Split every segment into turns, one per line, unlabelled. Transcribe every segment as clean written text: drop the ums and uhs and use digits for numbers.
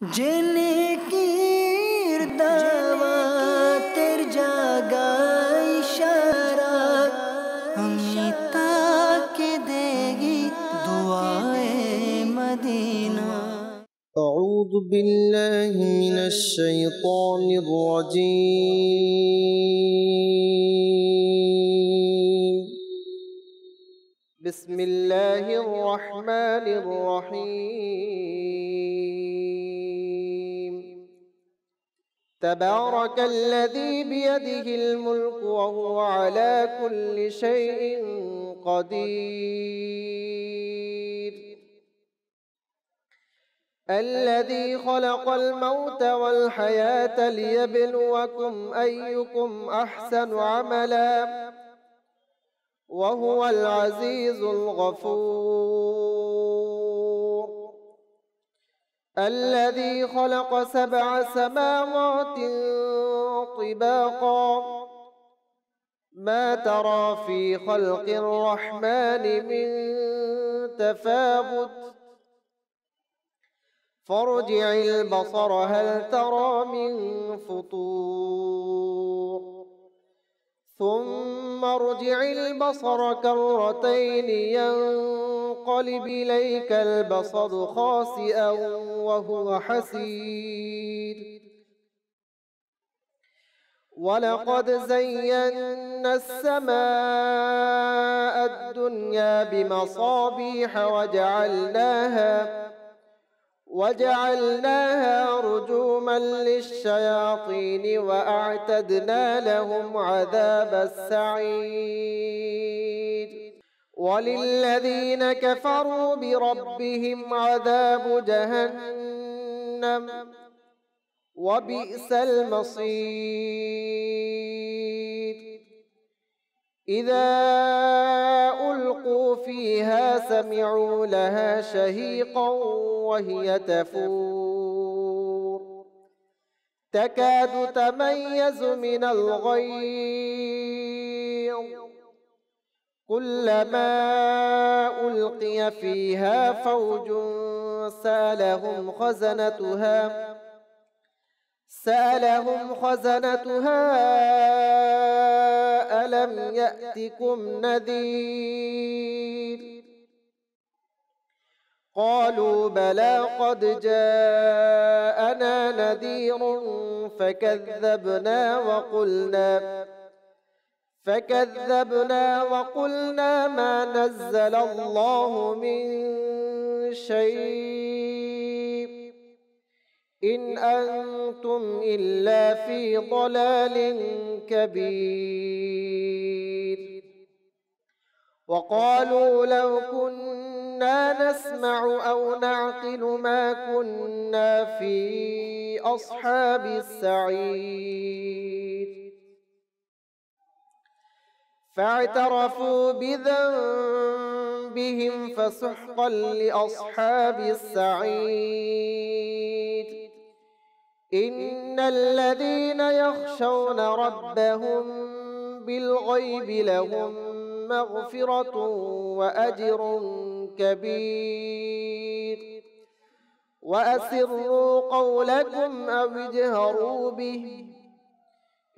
जिनकीर दावतेर जागा इशारा अमिता के देगी दुआए मदीना।
أعوذ بالله من الشيطان الرجيم. بسم الله الرحمن الرحيم. تبارك الذي بيده الملك وهو على كل شيء قدير. الذي خلق الموت والحياة ليبلوكم أيكم أحسن عملا وهو العزيز الغفور. الذي خلق 7 سماوات طباقا ما ترى في خلق الرحمن من تفاوت فارجع البصر هل ترى من فطور ثم ارجع البصر كرتين ينقلب إليك البصر خاسئا وهو حسير. ولقد زينا السماء الدنيا بمصابيح وجعلناها رجوما للشياطين وأعتدنا لهم عذاب السعير. وللذين كفروا بربهم عذاب جهنم وبئس المصير. إذا ألقوا فيها سمعوا لها شهيقا وهي تفور تكاد تميز من الغيظ كلما ألقي فيها فوج سألهم خزنتها ألم يأتكم نذير. قالوا بلى قد جاءنا نذير فكذبنا وقلنا ما نزل الله من شيء إن أنتم إلا في ضلال كبير. وقالوا لو كنا نسمع أو نعقل ما كنا في أصحاب السعير. فاعترفوا بذنبهم فسحقا لأصحاب السعير. إن الذين يخشون ربهم بالغيب لهم مغفرة وأجر كبير. وأسروا قولكم أو اجهروا به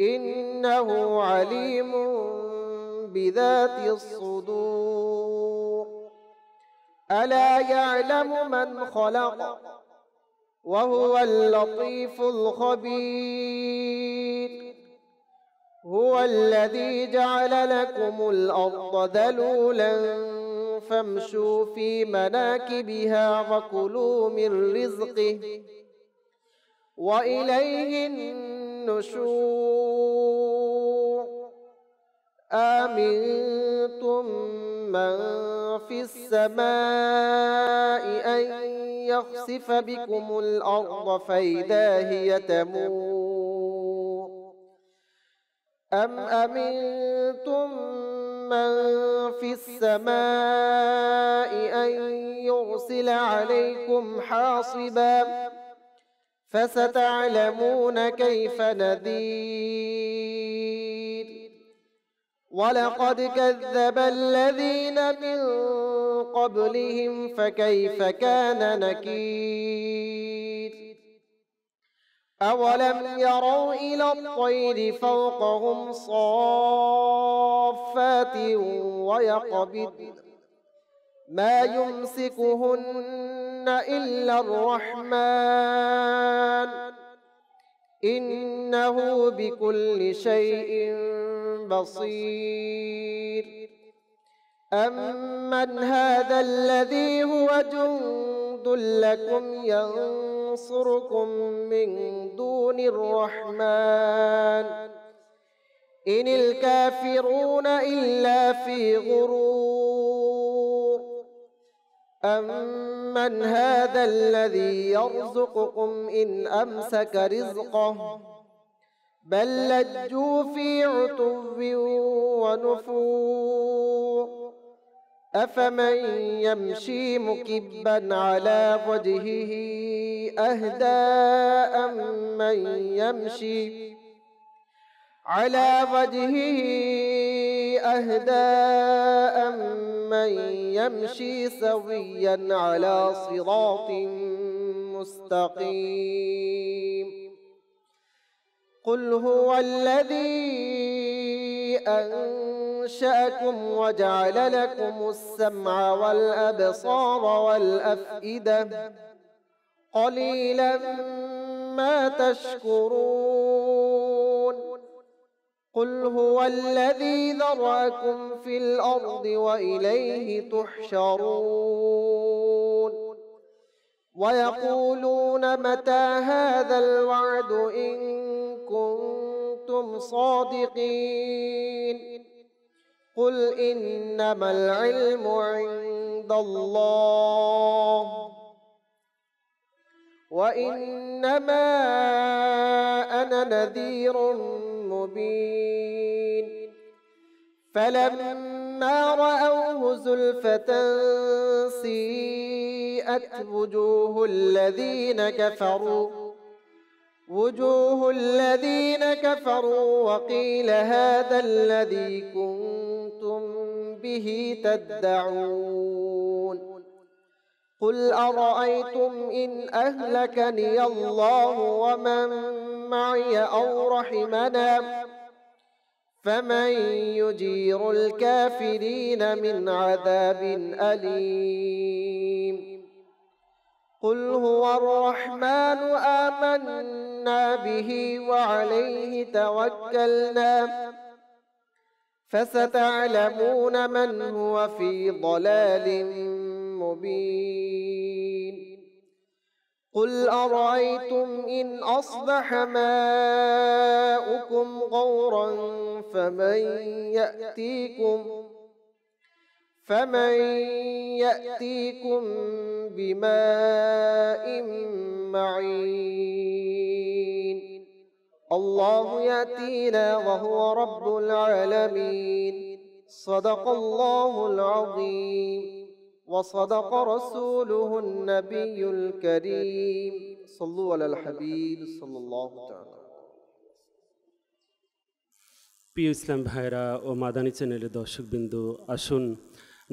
إنه عليم بذات الصدور. ألا يعلم من خلق وهو اللطيف الخبير. هو الذي جعل لكم الأرض ذلولا فامشوا في مناكبها وكلوا من رزقه وإليه النشور. آمنتم من في السماء أن يخسف بكم الأرض فإذا هي تمور أم أمنتم من في السماء أن يرسل عليكم حاصبا فستعلمون كيف نذير. ولقد كذب الذين من قبلهم فكيف كان نكير. أولم يروا إلى الطير فوقهم صافات ويقبضن ما يمسكهن إلا الرحمن إنه بكل شيء بصير أمن هذا الذي هو جند لكم ينصركم من دون الرحمن إن الكافرون إلا في غرور أمن هذا الذي يرزقكم إن أمسك رزقه بل لجوا في عتو ونفور أفمن يمشي مكبا على وجهه أهدى أمن يمشي على وجهه أهدى أمن يمشي سويا على صراط مستقيم قل هو الذي أنشأكم وجعل لكم السمع والأبصار والأفئدة قليلا ما تشكرون قل هو الذي ذرأكم في الأرض وإليه تحشرون ويقولون متى هذا الوعد إن كنتم صادقين قل إنما العلم عند الله وإنما أنا نذير مبين فلما رأوه زلفة سيئت وجوه الذين كفروا وقيل هذا الذي كنتم به تدعون قل أرأيتم إن أهلكني الله ومن معي أو رحمنا فمن يجير الكافرين من عذاب أليم قل هو الرحمن آمنا به وعليه توكلنا فستعلمون من هو في ضلال مبين قل أرأيتم إن أصبح ماؤكم غورا فمن يأتيكم بماء معين الله يأتينا وهو رب العالمين صدق الله العظيم وصدق رسوله النبي الكريم صلوا على الحبيب صلى الله تعالى
প্রিয় ইসলাম ভাইরা ও মাদানী চ্যানেলের দর্শকবৃন্দু, আসুন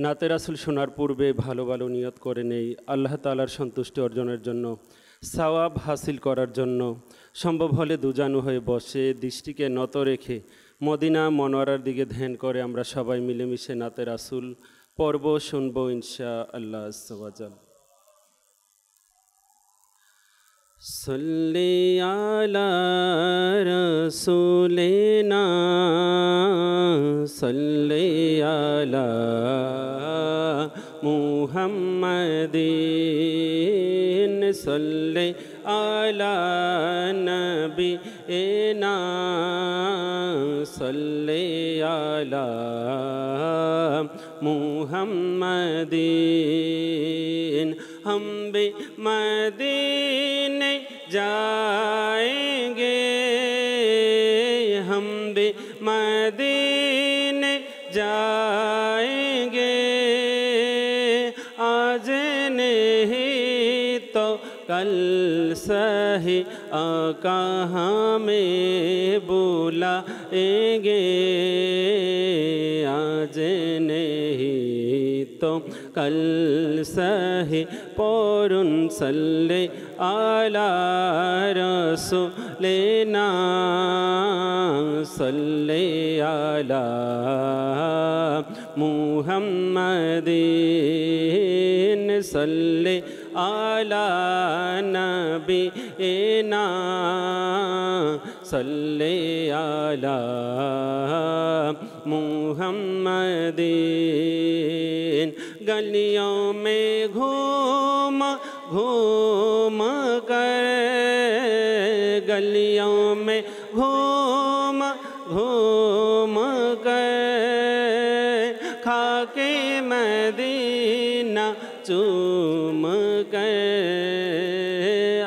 নাতে রাসূল শোনার পূর্বে ভালো ভালো নিয়ত করে নেই আল্লাহ তাআলার সন্তুষ্টি অর্জনের জন্য, সওয়াব হাসিল করার জন্য। সম্ভব হলে দুজানু হয়ে বসে দৃষ্টিকে নত রেখে মদিনা মনোয়ারার দিকে ধ্যান করে আমরা সবাই মিলেমিশে নাতে রাসূল পর্ব শুনব ইনশাআল্লাহ আযজা ওয়া জাল। सल्ली अला रसूलिना सल्ली अला मुहम्मदिन सल्ली अला नबीना सल्ली अला मुहम्मदिन हम भी मदीने जाएंगे, हम भी मदीने जाएंगे, आज नहीं तो कल सही आका हमें बुलाएंगे, आज नहीं তো কল সহে পড়ুন সাল্লে আলা রাসূলিনা সাল্লে আলা মুহাম্মাদিন সাল্লে আলা নবিনা সাল্লে আলা मुहम्मदीन गलियों में घूम घूम कर गलियों में घूम घूम कर खाके मदीना चूम कर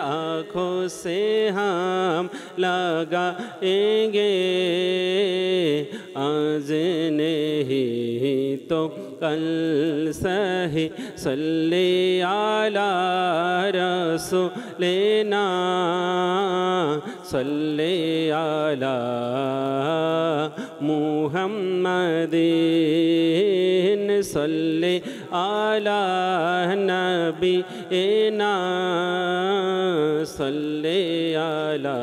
आँखों से हम लगाएंगे आज नहीं तो कल सही सल्ले आला रसूलिना सल्ले आला मुहम्मदीन सल्ले आला नबीना सल्ले आला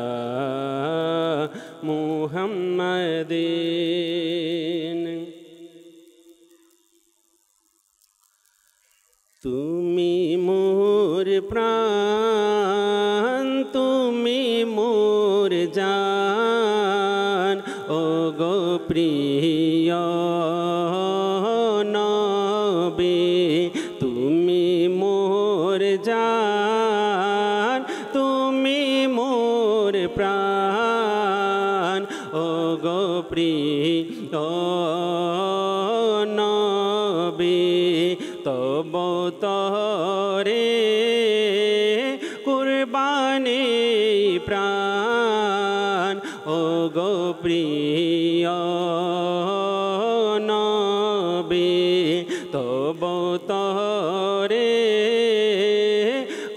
मुहम्मदीन তুমি মোর প্রাণ তুমি মোর জান ও গো প্রিয় নবী তুমি মোর জান তুমি মোর প্রাণ ও গো প্রিয় নবী তব তরে কুরবানি প্রাণ ও গো প্রিয় নবী তব তরে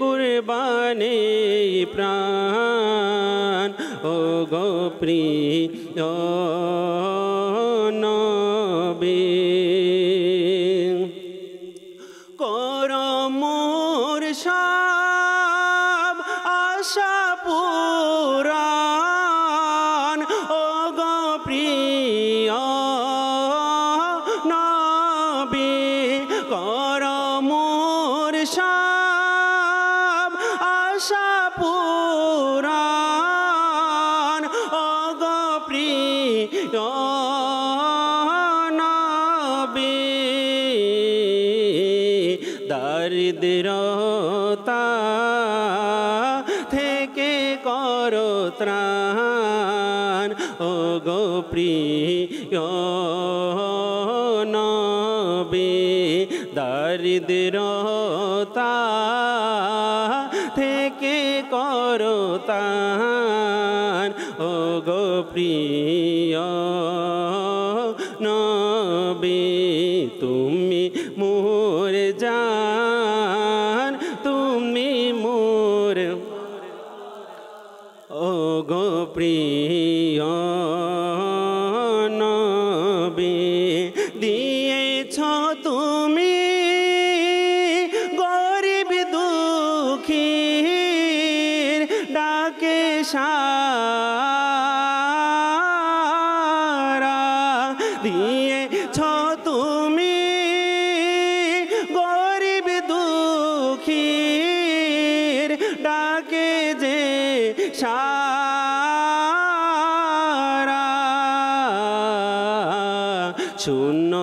কুরবানি প্রাণ ও গো প্রিয় নবী মোর সব আশা পুরাণ ও গো প্রিয় নবী কর মোর সব আশা পুরাণ ও গো প্রিয় দারিদ্রতা থেকে করো ত্রাণ ও গো প্রিয় নবী দারিদ্রতা থেকে করো ত্রাণ ও গো প্রিয় নবী তুমি মোর জান তুমি মোর ও গো প্রিয় নবী দিয়েছ তুমি গরিব দুঃখীর ডাকে সারা দিয়েছ তুমি গরিব দুঃখীর ডাকে যে সারা শূন্য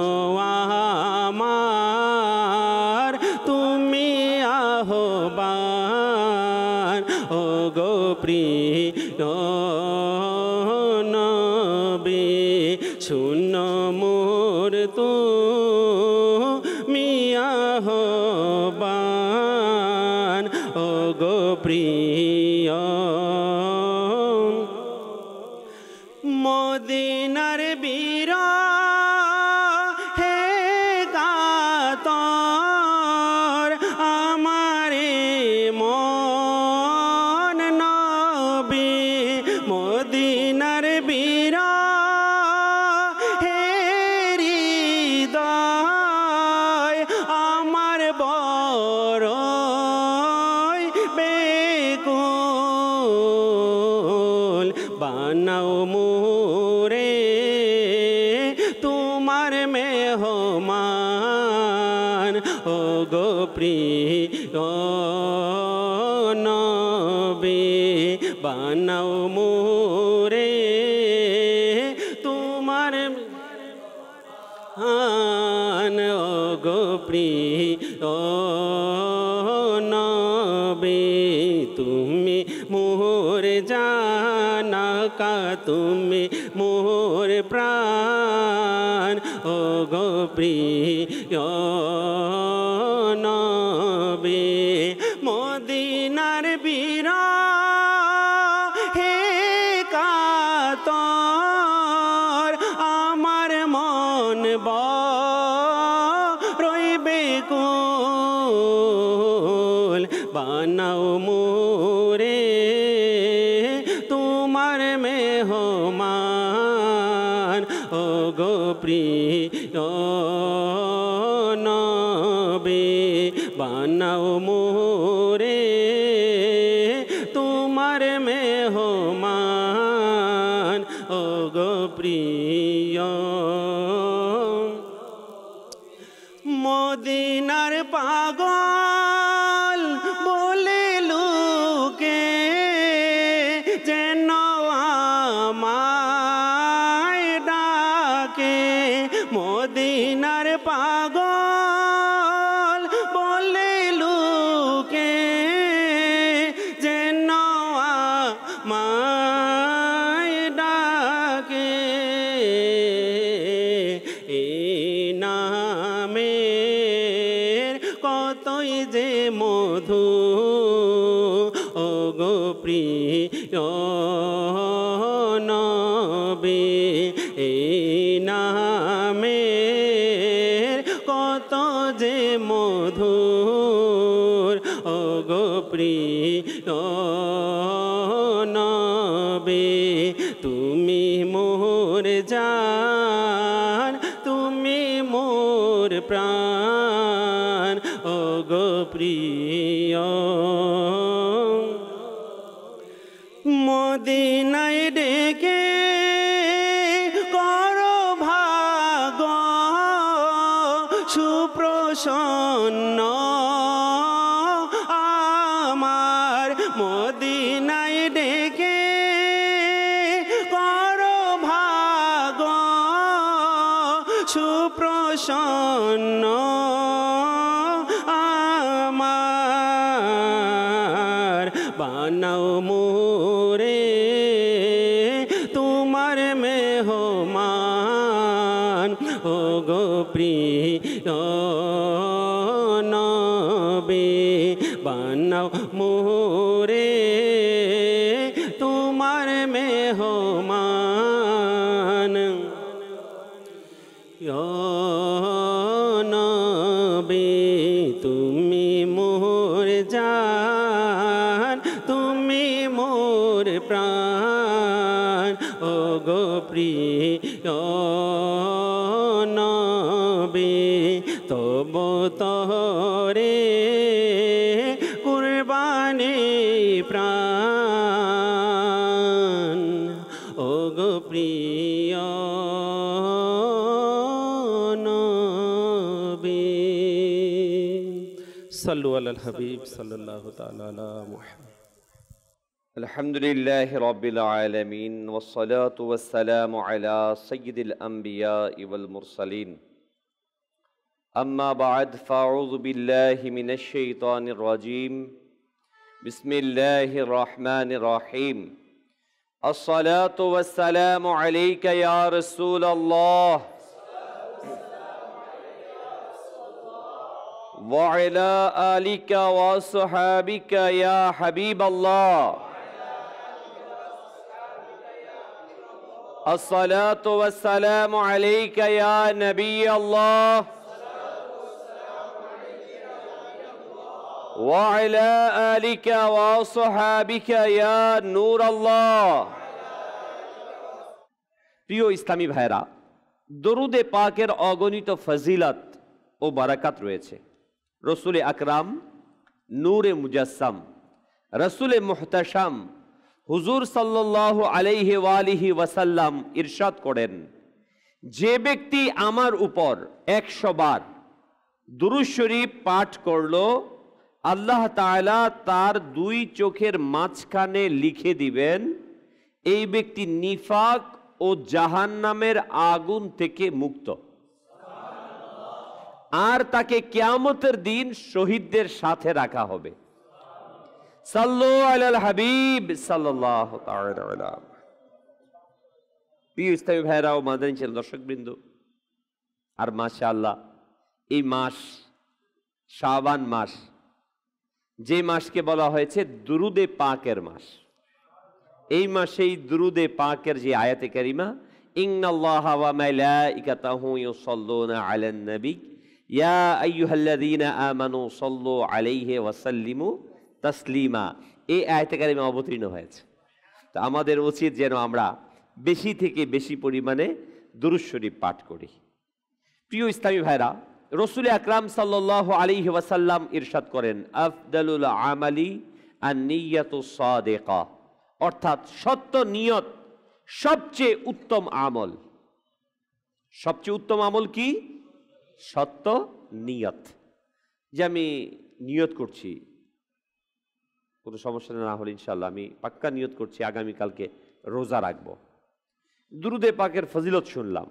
আমার তুমি আহ্বান ও গো প্রিয় নবী শূন্য মোর তুমি আহ্বান ও গো প্রিয় মদিনার বীর হে গাতর আমারে মন নবী বানাও মোরে তোমার মেহমান ও গো প্রিয় নবী বানাও মোরে তোমার ও গো প্রিয় নবী তুমি মোর জানাকা তুমি মোর প্রাণ ও গো প্রিয় নবী মদিনার বীরা হে কাতর আমার মন রইবে কুল বানাও মোরে তোমার মেহমান ও গো প্রিয় নবী বানাও মোরে তোমার মেহমান ও গো প্রিয় মদিনার পাগল বলে লোকে যেন আমায় ডাকে মদিনার পাগল বলে লোকে যেন আমায় ডাকে কতই যে মধু ও গো প্রিয় নবী এই নামের কত যে মধুর ও গো প্রিয় নবী তুমি মোর জান তুমি মোর প্রাণ ও গো প্রিয় মদিনায় ডেকে করো ভাগ সুপ্রসন্ন আমার মদিনায় ডেকে করো ভাগ সুপ্রসন্ন আমার বানাও মোরে তোমার মেহমান ও গো প্রিয় নবী বানাও মোরে তোমার মেহমান নবী তুমি মোর জান তুমি মোর প্রাণ ও গো প্রিয় নবী তব তরে কুরবানি প্রাণ ও গো প্রিয় নবী সাল্লু আলাল হাবিব সাল্লাল্লাহু তাআলা আলা মুহাম্মদ
আলহামদুলিল্লাহি রাব্বিল আলামিন ওয়াসসালাতু ওয়াসসালামু আলা সাইয়্যিদিল আমবিয়াই ওয়াল মুরসালিন আম্মা বা'দ ফাআউযু বিল্লাহি মিনাশ শাইতানির রাজীম বিসমিল্লাহির রহমানির রহিম আসসালাতু ওয়াসসালামু আলাইকা ইয়া রাসূলাল্লাহ ওয়া আলা আলিকা ওয়া আসহাবিকা ইয়া হাবিবাল্লাহ আসসালাতু ওয়াসসালামু আলাইকা ইয়া নবিয়াল্লাহ ওয়া আলা আলিকা ওয়া আসহাবিকা ইয়া নূরাল্লাহ প্রিয় ইসলামী ভাইরা দরুদে পাকের অগণিত ফজিলত ও বারাকাত রয়েছে রসুল আকরাম নূরে মুজাসসাম রসুল মুহতাশাম হুজুর সাল্লাল্লাহু আলাইহি ওয়ালিহি ওয়াসাল্লাম ইরশাদ করেন, যে ব্যক্তি আমার উপর 100 বার দুরূদ শরীফ পাঠ করলো, আল্লাহ তাআলা তার 2 চোখের মাঝখানে লিখে দিবেন এই ব্যক্তি নিফাক ও জাহান্নামের আগুন থেকে মুক্ত, আর তাকে কিয়ামতের দিন শহীদদের সাথে রাখা হবে। সাল্লু আলাল হাবিব সাল্লাল্লাহু তাআলা আলাইহি। প্রিয় ইসলামী ভাইরা ও মাদানী চ্যানেল দর্শকবৃন্দ, আর মাশাআল্লাহ এই মাস শাবান মাস, যে মাসকে বলা হয়েছে দুরুদে পাকের মাস, এই মাসেই দুরুদে পাকের যে আয়াতে কারিমা, ইন্নাল্লাহা ওয়া মালাইকাতাহু ইউসাল্লুনা আলান নবী ইয়া আইয়ুহাল্লাযীনা আমানু সাল্লু আলাইহি ওয়া সাল্লিমু তাসলিমা, এই আয়াতে কারিমা অবতীর্ণ হয়েছে। তো আমাদের উচিত যেন আমরা বেশি থেকে বেশি পরিমাণে দুরূদ শরীফ পাঠ করি। প্রিয় ইসলামী ভাইরা, রাসূল আকরাম সাল্লাল্লাহু আলাইহি ওয়াসাল্লাম ইরশাদ করেন, আফদালুল আমালি আন-নিয়াতুস সাদিকা, অর্থাৎ সত্য নিয়ত সবচেয়ে উত্তম আমল। সবচেয়ে উত্তম আমল কি? সত্য নিয়ত। যে আমি নিয়ত করছি, কোনো সমস্যা না হলে ইনশাআল্লাহ আমি পাক্কা নিয়ত করছি আগামীকালকে রোজা রাখবো, দুরুদে পাকের ফজিলত শুনলাম,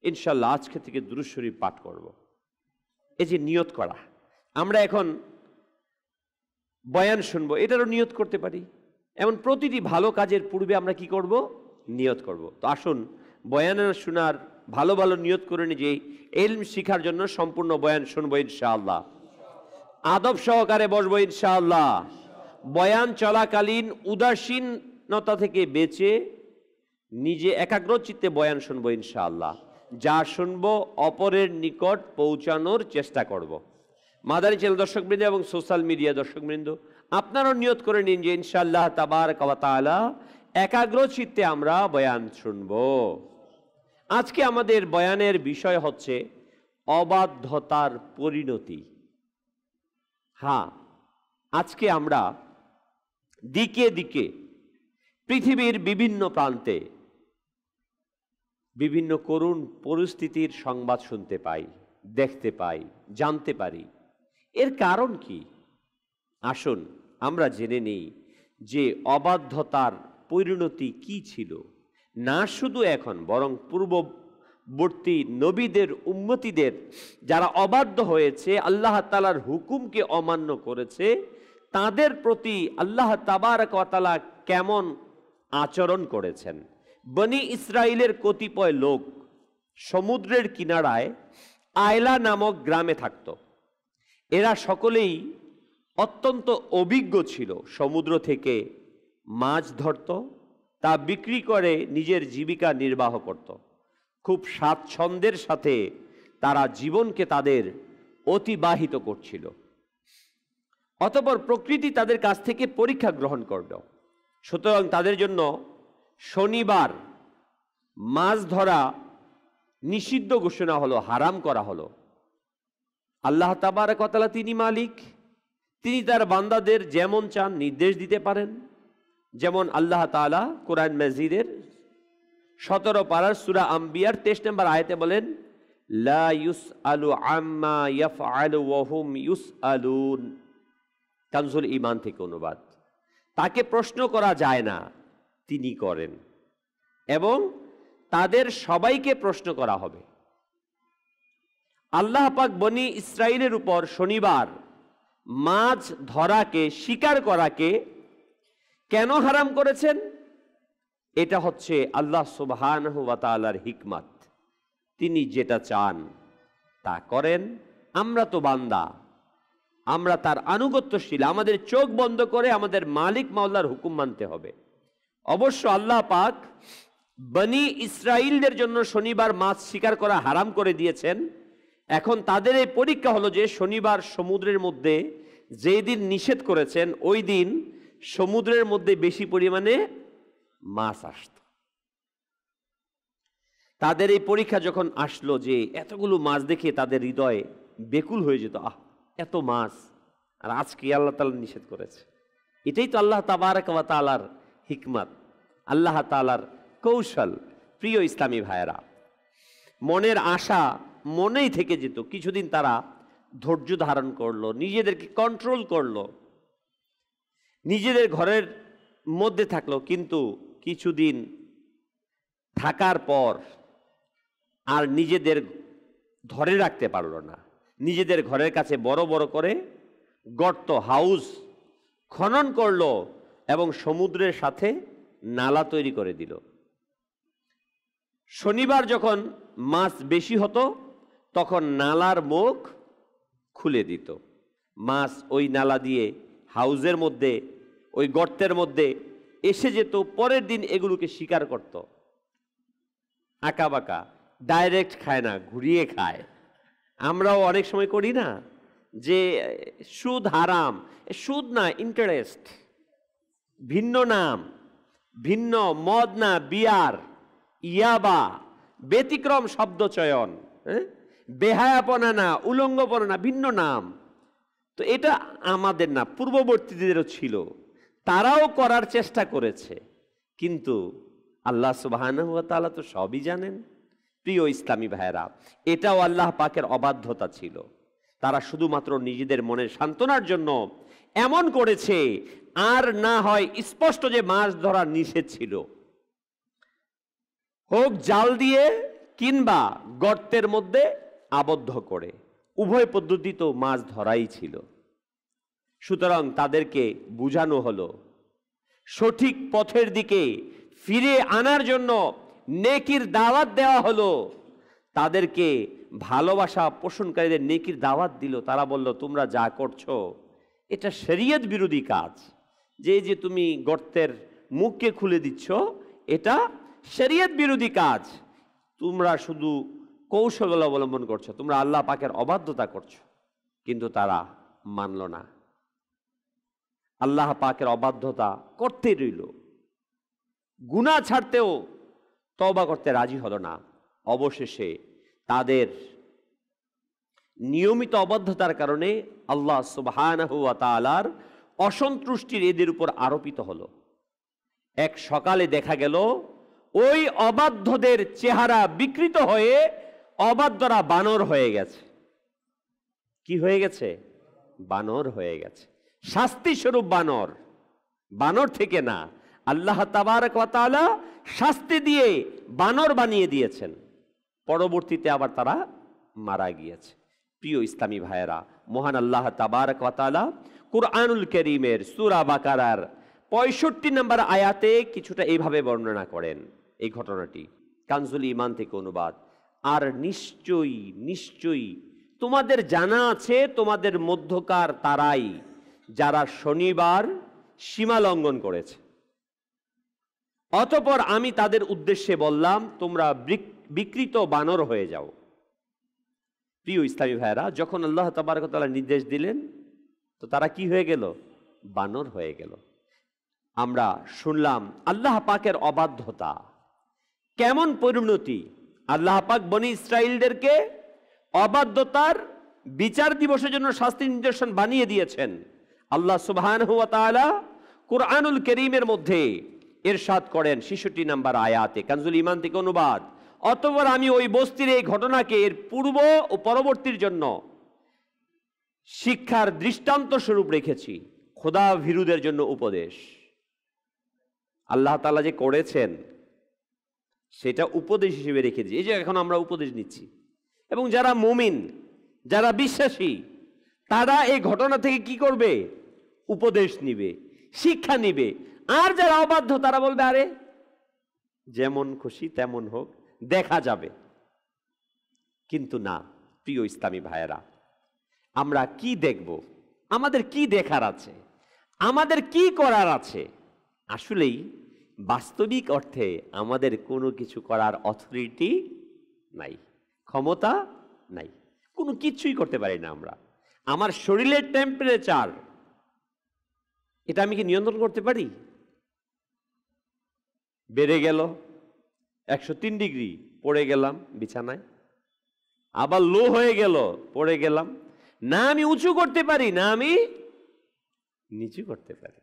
ইনশাআল্লাহ আজকে থেকে দুরূদ শরীফ পাঠ করব। এই যে নিয়ত করা, আমরা এখন বয়ান শুনবো, এটারও নিয়ত করতে পারি। এমন প্রতিটি ভালো কাজের পূর্বে আমরা কি করব? নিয়ত করব। তো আসুন বয়ানের শোনার ভালো ভালো নিয়ত করে নিয়ে যে ইলম শিখার জন্য সম্পূর্ণ বয়ান শুনবো ইনশাআল্লাহ, আদব সহকারে বসবো ইনশাআল্লাহ। বয়ান চলাকালীন উদাসীনতা থেকে বেঁচে নিজে একাগ্র চিত্তে বয়ান শুনবো ইনশাআল্লাহ। যা শুনবো অপরের নিকট পৌঁছানোর চেষ্টা করব। মাদানী চ্যানেল দর্শকবৃন্দ এবং সোশ্যাল মিডিয়া দর্শকবৃন্দ, আপনারাও নিয়ত করে নিন যে ইনশাআল্লাহ তাবারক ওয়া তাআলা একাগ্র চিত্তে আমরা বয়ান শুনব। আজকে আমাদের বয়ানের বিষয় হচ্ছে অবাধ্যতার পরিণতি। হ্যাঁ, আজকে আমরা দিকে দিকে পৃথিবীর বিভিন্ন প্রান্তে বিভিন্ন করুণ পরিস্থিতির সংবাদ শুনতে পাই, দেখতে পাই, জানতে পারি। এর কারণ কি? আসুন আমরা জেনে নিই যে অবাধ্যতার পরিণতি কি ছিল। না শুধু এখন, বরং পূর্ববর্তী নবীদের উম্মতিদের যারা অবাধ্য হয়েছে, আল্লাহ তাআলার হুকুমকে অমান্য করেছে, তাদের প্রতি আল্লাহ তাবারক ওয়া তাআলা কেমন আচরণ করেছেন। বনি ইসরাইলের কতিপয় লোক সমুদ্রের কিনারায় আয়লা নামক গ্রামে থাকত। এরা সকলেই অত্যন্ত অভিজ্ঞ ছিল। সমুদ্র থেকে মাছ ধরত, তা বিক্রি করে নিজের জীবিকা নির্বাহ করত। খুব স্বাচ্ছন্দ্যের সাথে তারা জীবনকে তাদের অতিবাহিত করছিল। অতঃপর প্রকৃতি তাদের কাছ থেকে পরীক্ষা গ্রহণ করল। সুতরাং তাদের জন্য শনিবার মাছ ধরা নিষিদ্ধ ঘোষণা হলো, হারাম করা হলো। আল্লাহ তাবারক ওয়া তাআলা তিনি মালিক, তিনি তার বান্দাদের যেমন চান নির্দেশ দিতে পারেন। যেমন আল্লাহ তাআলা কোরআন মাজিদের 17 পারার সূরা আম্বিয়ার 23 নম্বর আয়াতে বলেন, লা ইউসআলু আম্মা ইয়াফআলু ওয়া হুম ইউসআলুন। কানজুল ঈমান থেকে অনুবাদ। তাকে প্রশ্ন করা যায় না, তিনি করেন, এবং তাদের সবাইকে প্রশ্ন করা হবে। আল্লাহ পাক বনি ইসরাইলের উপর শনিবার মাছ ধরাকে, শিকার করাকে কেন হারাম করেছেন? এটা হচ্ছে আল্লাহ সুবহানাহু ওয়া তাআলার হিকমত। তিনি যেটা চান তা করেন। আমরা তো বান্দা, আমরা তার আনুগত্যশীল। আমাদের চোখ বন্ধ করে আমাদের মালিক মাওলার হুকুম মানতে হবে। অবশ্য আল্লাহ পাক বনি ইসরাইলদের জন্য শনিবার মাছ শিকার করা হারাম করে দিয়েছেন। এখন তাদের এই পরীক্ষা হলো যে শনিবার সমুদ্রের মধ্যে যেই দিন নিষেধ করেছেন, ওই দিন সমুদ্রের মধ্যে বেশি পরিমাণে মাছ আসত। তাদের এই পরীক্ষা যখন আসলো, যে এতগুলো মাছ দেখে তাদের হৃদয়ে বেকুল হয়ে যেত, আহ এত মাছ, আর আজকে আল্লাহ তাআলা নিষেধ করেছে। এটাই তো আল্লাহ তাবারক ওয়া তাআলার হিকমত, আল্লাহ তাআলার কৌশল। প্রিয় ইসলামী ভাইয়েরা, মনের আশা মনেই থেকে যেত। কিছুদিন তারা ধৈর্য ধারণ করলো, নিজেদেরকে কন্ট্রোল করলো, নিজেদের ঘরের মধ্যে থাকলো, কিন্তু কিছুদিন থাকার পর আর নিজেদের ধরে রাখতে পারলো না। নিজেদের ঘরের কাছে বড় বড় করে গর্ত, হাউস খনন করলো এবং সমুদ্রের সাথে নালা তৈরি করে দিল। শনিবার যখন মাছ বেশি হতো তখন নালার মুখ খুলে দিত, মাছ ওই নালা দিয়ে হাউজের মধ্যে, ওই গর্তের মধ্যে এসে যেত। পরের দিন এগুলোকে শিকার করত। আঁকা বাঁকা, ডাইরেক্ট খায় না, ঘুরিয়ে খায়। আমরাও অনেক সময় করি না যে সুদ হারাম, সুদ না, ইন্টারেস্ট, ভিন্ন নাম, ভিন্ন মদ না, বিয়ার, ইয়াবা, ব্যতিক্রম শব্দ চয়ন, বেহায়াপনা না, উলঙ্গপনা না, ভিন্ন নাম। তো এটা আমাদের না, পূর্ববর্তীদেরও ছিল, তারাও করার চেষ্টা করেছে, কিন্তু আল্লাহ সুবহানাহু ওয়া তাআলা তো সবই জানেন। প্রিয় ইসলামী ভাইয়েরা, এটাও আল্লাহ পাকের অবাধ্যতা ছিল। তারা শুধুমাত্র নিজেদের মনের সান্ত্বনার জন্য এমন করেছে, আর না হয় স্পষ্ট যে মাছ ধরা নিষেধ ছিল, হোক জাল দিয়ে কিংবা গর্তের মধ্যে আবদ্ধ করে, উভয় পদ্ধতি তো মাছ ধরাই ছিল। সুতরাং তাদেরকে বুঝানো হলো, সঠিক পথের দিকে ফিরে আনার জন্য নেকির দাওয়াত দেওয়া হলো। তাদেরকে ভালোবাসা পোষণকারীদের নেকির দাওয়াত দিল। তারা বলল, তোমরা যা করছো এটা শরীয়ত বিরোধী কাজ। যে তুমি গর্তের মুখকে খুলে দিচ্ছ, এটা শরীয়ত বিরোধী কাজ। তোমরা শুধু কৌশল অবলম্বন করছো, তোমরা আল্লাহ পাকের অবাধ্যতা করছো। কিন্তু তারা মানল না, আল্লাহ পাকের অবাধ্যতা করতেই রইল, গুনাহ ছাড়তেও তওবা করতে রাজি হলো না। অবশেষে তাদের নিয়মিত অবাধ্যতার কারণে আল্লাহ সুবহানাহু ওয়া তাআলার অসন্তুষ্টির এদের উপর আরোপিত হলো। এক সকালে দেখা গেল ওই অবাধ্যদের চেহারা বিকৃত হয়ে অবাধ্যরা বানর হয়ে গেছে। কি হয়ে গেছে? বানর হয়ে গেছে। শাস্তি স্বরূপ বানর, বানর থেকে না, আল্লাহ তাবারক ওয়া তাআলা শাস্তি দিয়ে বানর বানিয়ে দিয়েছেন। পরবর্তীতে আবার তারা মারা গিয়েছে। প্রিয় ইসলামী ভাইয়েরা, মহান আল্লাহ তাবারক ওয়া তাআলা কুরআনুল কারীমের সূরা বাকারার 65 নম্বর আয়াতে কিছুটা এইভাবে বর্ণনা করেন এই ঘটনাটি। কানজুল ঈমান থেকে অনুবাদ। আর নিশ্চয়ই নিশ্চয়ই তোমাদের জানা আছে তোমাদের মধ্যকার তারাই যারা শনিবার সীমা লঙ্ঘন করেছে। অতঃপর আমি তাদের উদ্দেশ্যে বললাম, তোমরা বিকৃত বানর হয়ে যাও। প্রিয় ইসলামী ভাইয়েরা, যখন আল্লাহ তাবারক ওয়া তাআলা নির্দেশ দিলেন তো তারা কি হয়ে গেল? বানর হয়ে গেল। আমরা শুনলাম আল্লাহ পাকের অবাধ্যতা, কেমন পরিণতি। আল্লাহ পাক বনি ইসরাইলদেরকে অবাধ্যতার বিচার দিবসের জন্য শাস্তি নির্দেশন বানিয়ে দিয়েছেন। আল্লাহ সুবহানাহু ওয়া তাআলা কুরআনুল কারীমের মধ্যে ইরশাদ করেন 66 নম্বর আয়াতে, কানজুল ঈমান থেকে অনুবাদ। অতঃপর আমি ওই বস্তির এই ঘটনাকে এর পূর্ব ও পরবর্তীর জন্য শিক্ষার দৃষ্টান্ত স্বরূপ রেখেছি, খোদা ভীরুদের জন্য উপদেশ। আল্লাহ তাআলা যে করেছেন সেটা উপদেশ হিসেবে রেখেছি। এই যে এখন আমরা উপদেশ নিচ্ছি, এবং যারা মুমিন, যারা বিশ্বাসী, তারা এই ঘটনা থেকে কি করবে? উপদেশ নিবে, শিক্ষা নিবে। আর যারা অবাধ্য তারা বলবে, আরে যেমন খুশি তেমন হোক, দেখা যাবে। কিন্তু না, প্রিয় ইসলামী ভাইয়েরা, আমরা কি দেখব? আমাদের কি দেখার আছে? আমাদের কি করার আছে? আসলেই বাস্তবিক অর্থে আমাদের কোনো কিছু করার অথরিটি নাই, ক্ষমতা নাই, কোনো কিছুই করতে পারি না আমরা। আমার শরীরের টেম্পারেচার, এটা আমি কি নিয়ন্ত্রণ করতে পারি? বেড়ে গেল 103 ডিগ্রি, পড়ে গেলাম বিছানায়। আবার লো হয়ে গেল, পড়ে গেলাম। না আমি উঁচু করতে পারি, না আমি নিচু করতে পারি।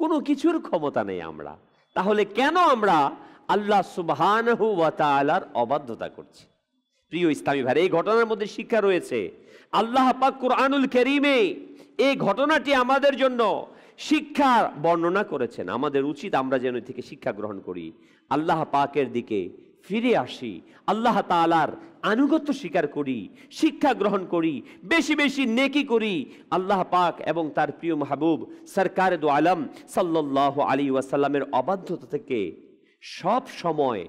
কোনো কিছুর ক্ষমতা নেই আমরা। তাহলে কেন আমরা আল্লাহ সুবহানাহু ওয়া তাআলার অবাধ্যতা করছি? প্রিয় ইসলামী ভাই, এই ঘটনার মধ্যে শিক্ষা রয়েছে। আল্লাহ পাক কুরআনুল কারীমে এই ঘটনাটি আমাদের জন্য শিক্ষা বর্ণনা করেছেন। আমাদের উচিত আমরা যেন থেকে শিক্ষা গ্রহণ করি, আল্লাহ পাকের দিকে ফিরে আসি, আল্লাহ তাআলার আনুগত্য স্বীকার করি, শিক্ষা গ্রহণ করি, বেশি বেশি নেকি করি, আল্লাহ পাক এবং তার প্রিয় মাহবুব সরকারে দো আলম সাল্লাল্লাহু আলাইহি ওয়াসাল্লামের অবাধ্যতা থেকে সব সময়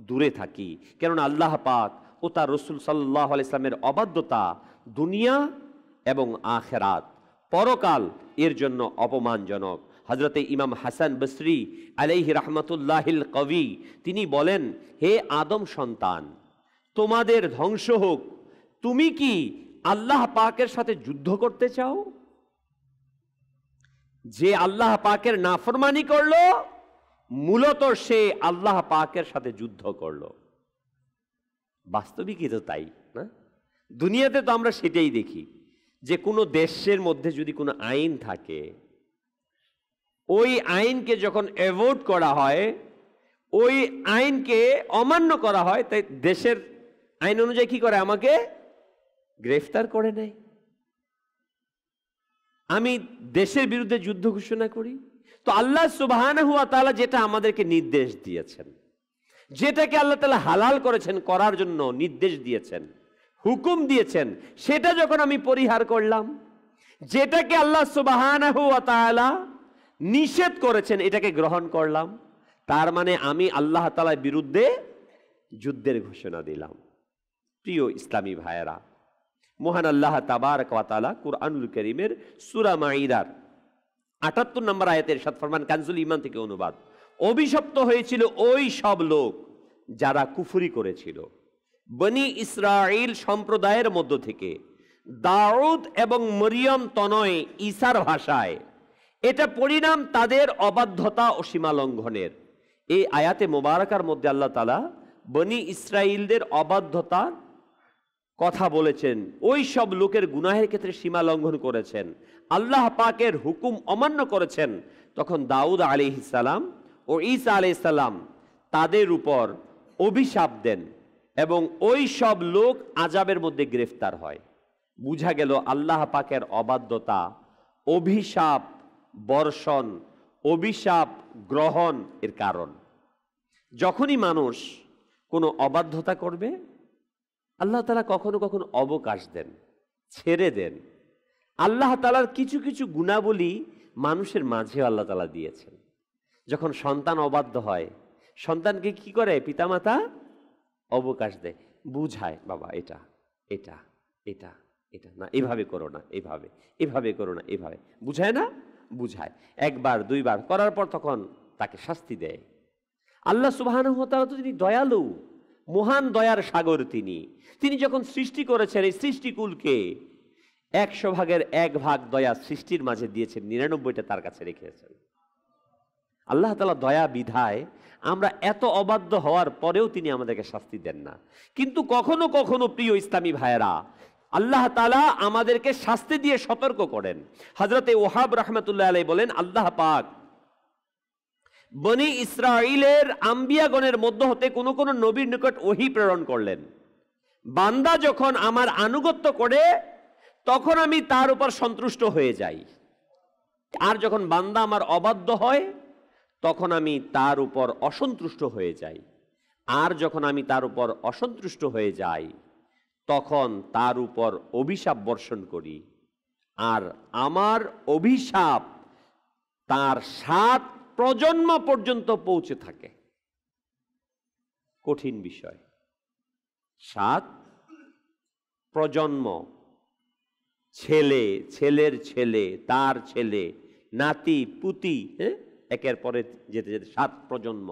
দূরে থাকি। কেননা আল্লাহ পাক ও তার রসুল সাল্লাল্লাহু আলাইহি ওয়াসাল্লামের অবাধ্যতা দুনিয়া এবং আখিরাত পরকাল এর জন্য অপমানজনক। হযরতে ইমাম হাসান বসরি আলাইহি রাহমাতুল্লাহিল কবি তিনি বলেন, হে আদম সন্তান, তোমাদের ধ্বংস হোক, তুমি কি আল্লাহ পাকের সাথে যুদ্ধ করতে চাও? যে আল্লাহ পাকের নাফরমানি করলো মূলত সে আল্লাহ পাকের সাথে যুদ্ধ করলো। বাস্তবিকই তো তাই না? দুনিয়াতে তো আমরা সেটাই দেখি যে কোনো দেশের মধ্যে যদি কোনো আইন থাকে, ওই আইনকে যখন অ্যাভয়েড করা হয়, ওই আইনকে অমান্য করা হয়, তাই দেশের আইন অনুযায়ী কি করে? আমাকে গ্রেফতার করে নেয়। আমি দেশের বিরুদ্ধে যুদ্ধ ঘোষণা করি। তো আল্লাহ সুবহানাহু ওয়া তাআলা যেটা আমাদেরকে নির্দেশ দিয়েছেন, যেটাকে আল্লাহ তাআলা হালাল করেছেন করার জন্য নির্দেশ দিয়েছেন, হুকুম দিয়েছেন, সেটা যখন আমি পরিহার করলাম, যেটাকে আল্লাহ সুবহানাহু ওয়া তাআলা নিষেধ করেছেন এটাকে গ্রহণ করলাম, তার মানে আমি আল্লাহ তাআলার বিরুদ্ধে যুদ্ধের ঘোষণা দিলাম। প্রিয় ইসলামী ভাইয়েরা, মহান আল্লাহ তাবারক ওয়া তাআলা কুরআনুল কারীমের সূরা মাঈদার ৭৮ নম্বর আয়াতের ইরশাদ ফরমান, কানজুল ঈমান থেকে অনুবাদ, অভিশপ্ত হয়েছিল ওই সব লোক যারা কুফরি করেছিল বনি ইসরাইল সম্প্রদায়ের মধ্য থেকে, দাউদ এবং মরিয়ম তনয় ঈসার ভাষায়। এটা পরিণাম তাদের অবাধ্যতা ও সীমা লঙ্ঘনের। এই আয়াতে মোবারকার মধ্যে আল্লাহ তাআলা বনি ইসরাইলদের অবাধ্যতা কথা বলেছেন, ওই সব লোকের গুনাহের ক্ষেত্রে সীমা লঙ্ঘন করেছেন, আল্লাহ পাকের হুকুম অমান্য করেছেন। তখন দাউদ আলাইহিস সালাম ও ঈসা আলাইহিস সালাম তাদের উপর অভিশাপ দেন এবং ওই সব লোক আযাবের মধ্যে গ্রেফতার হয়। বুঝা গেল আল্লাহ পাকের অবাধ্যতা, অভিশাপ বর্ষণ, অভিশাপ গ্রহণ এর কারণ। যখনই মানুষ কোনো অবাধ্যতা করবে, আল্লাহ তাআলা কখনো কখনো অবকাশ দেন, ছেড়ে দেন। আল্লাহ তাআলার কিছু কিছু গুণাবলী মানুষের মাঝেও আল্লাহ তাআলা দিয়েছেন। যখন সন্তান অবাধ্য হয়, সন্তানকে কি করে? পিতামাতা অবকাশ দেয়, বুঝায়, বাবা এটা এটা এটা এটা না, এভাবে করো না, এভাবে এভাবে করো না, এভাবে বুঝায় না? বুঝায়। একবার দুইবার করার পর তখন তাকে শাস্তি দেয়। আল্লাহ সুবহানাহু ওয়া তাআলা তো তিনি দয়ালু, মহান দয়ার সাগর। তিনি যখন সৃষ্টি করেছেন এই সৃষ্টিকুলকে, 100 ভাগের 1 ভাগ দয়া সৃষ্টির মাঝে দিয়েছেন, 99টা তার কাছে রেখেছেন। আল্লাহ তাআলা দয়া বিধায় আমরা এত অবাধ্য হওয়ার পরেও তিনি আমাদেরকে শাস্তি দেন না। কিন্তু কখনো কখনো প্রিয় ইসলামী ভাইয়েরা, আল্লাহ তাআলা আমাদেরকে শাস্তি দিয়ে সতর্ক করেন। হযরতে ওহাব রাহমাতুল্লাহ আলাইহি বলেন, আল্লাহ পাক বনি ইসরাইলের আম্বিয়াগণের মধ্য হতে কোন কোন নবীর নিকট ওহী প্রেরণ করলেন। বান্দা যখন আমার আনুগত্য করে তখন আমি তার উপর সন্তুষ্ট হয়ে যাই, আর যখন বান্দা আমার অবাধ্য হয় তখন আমি তার উপর অসন্তুষ্ট হয়ে যাই। আর যখন আমি তার উপর অসন্তুষ্ট হয়ে যাই তখন তার উপর অভিশাপ বর্ষণ করি, আর আমার অভিশাপ তার 7 প্রজন্ম পর্যন্ত পৌঁছে থাকে। কঠিন বিষয়। 7 প্রজন্ম, ছেলে, ছেলের ছেলে, তার ছেলে, নাতি পুতি, একের পরে যেতে যেতে 7 প্রজন্ম।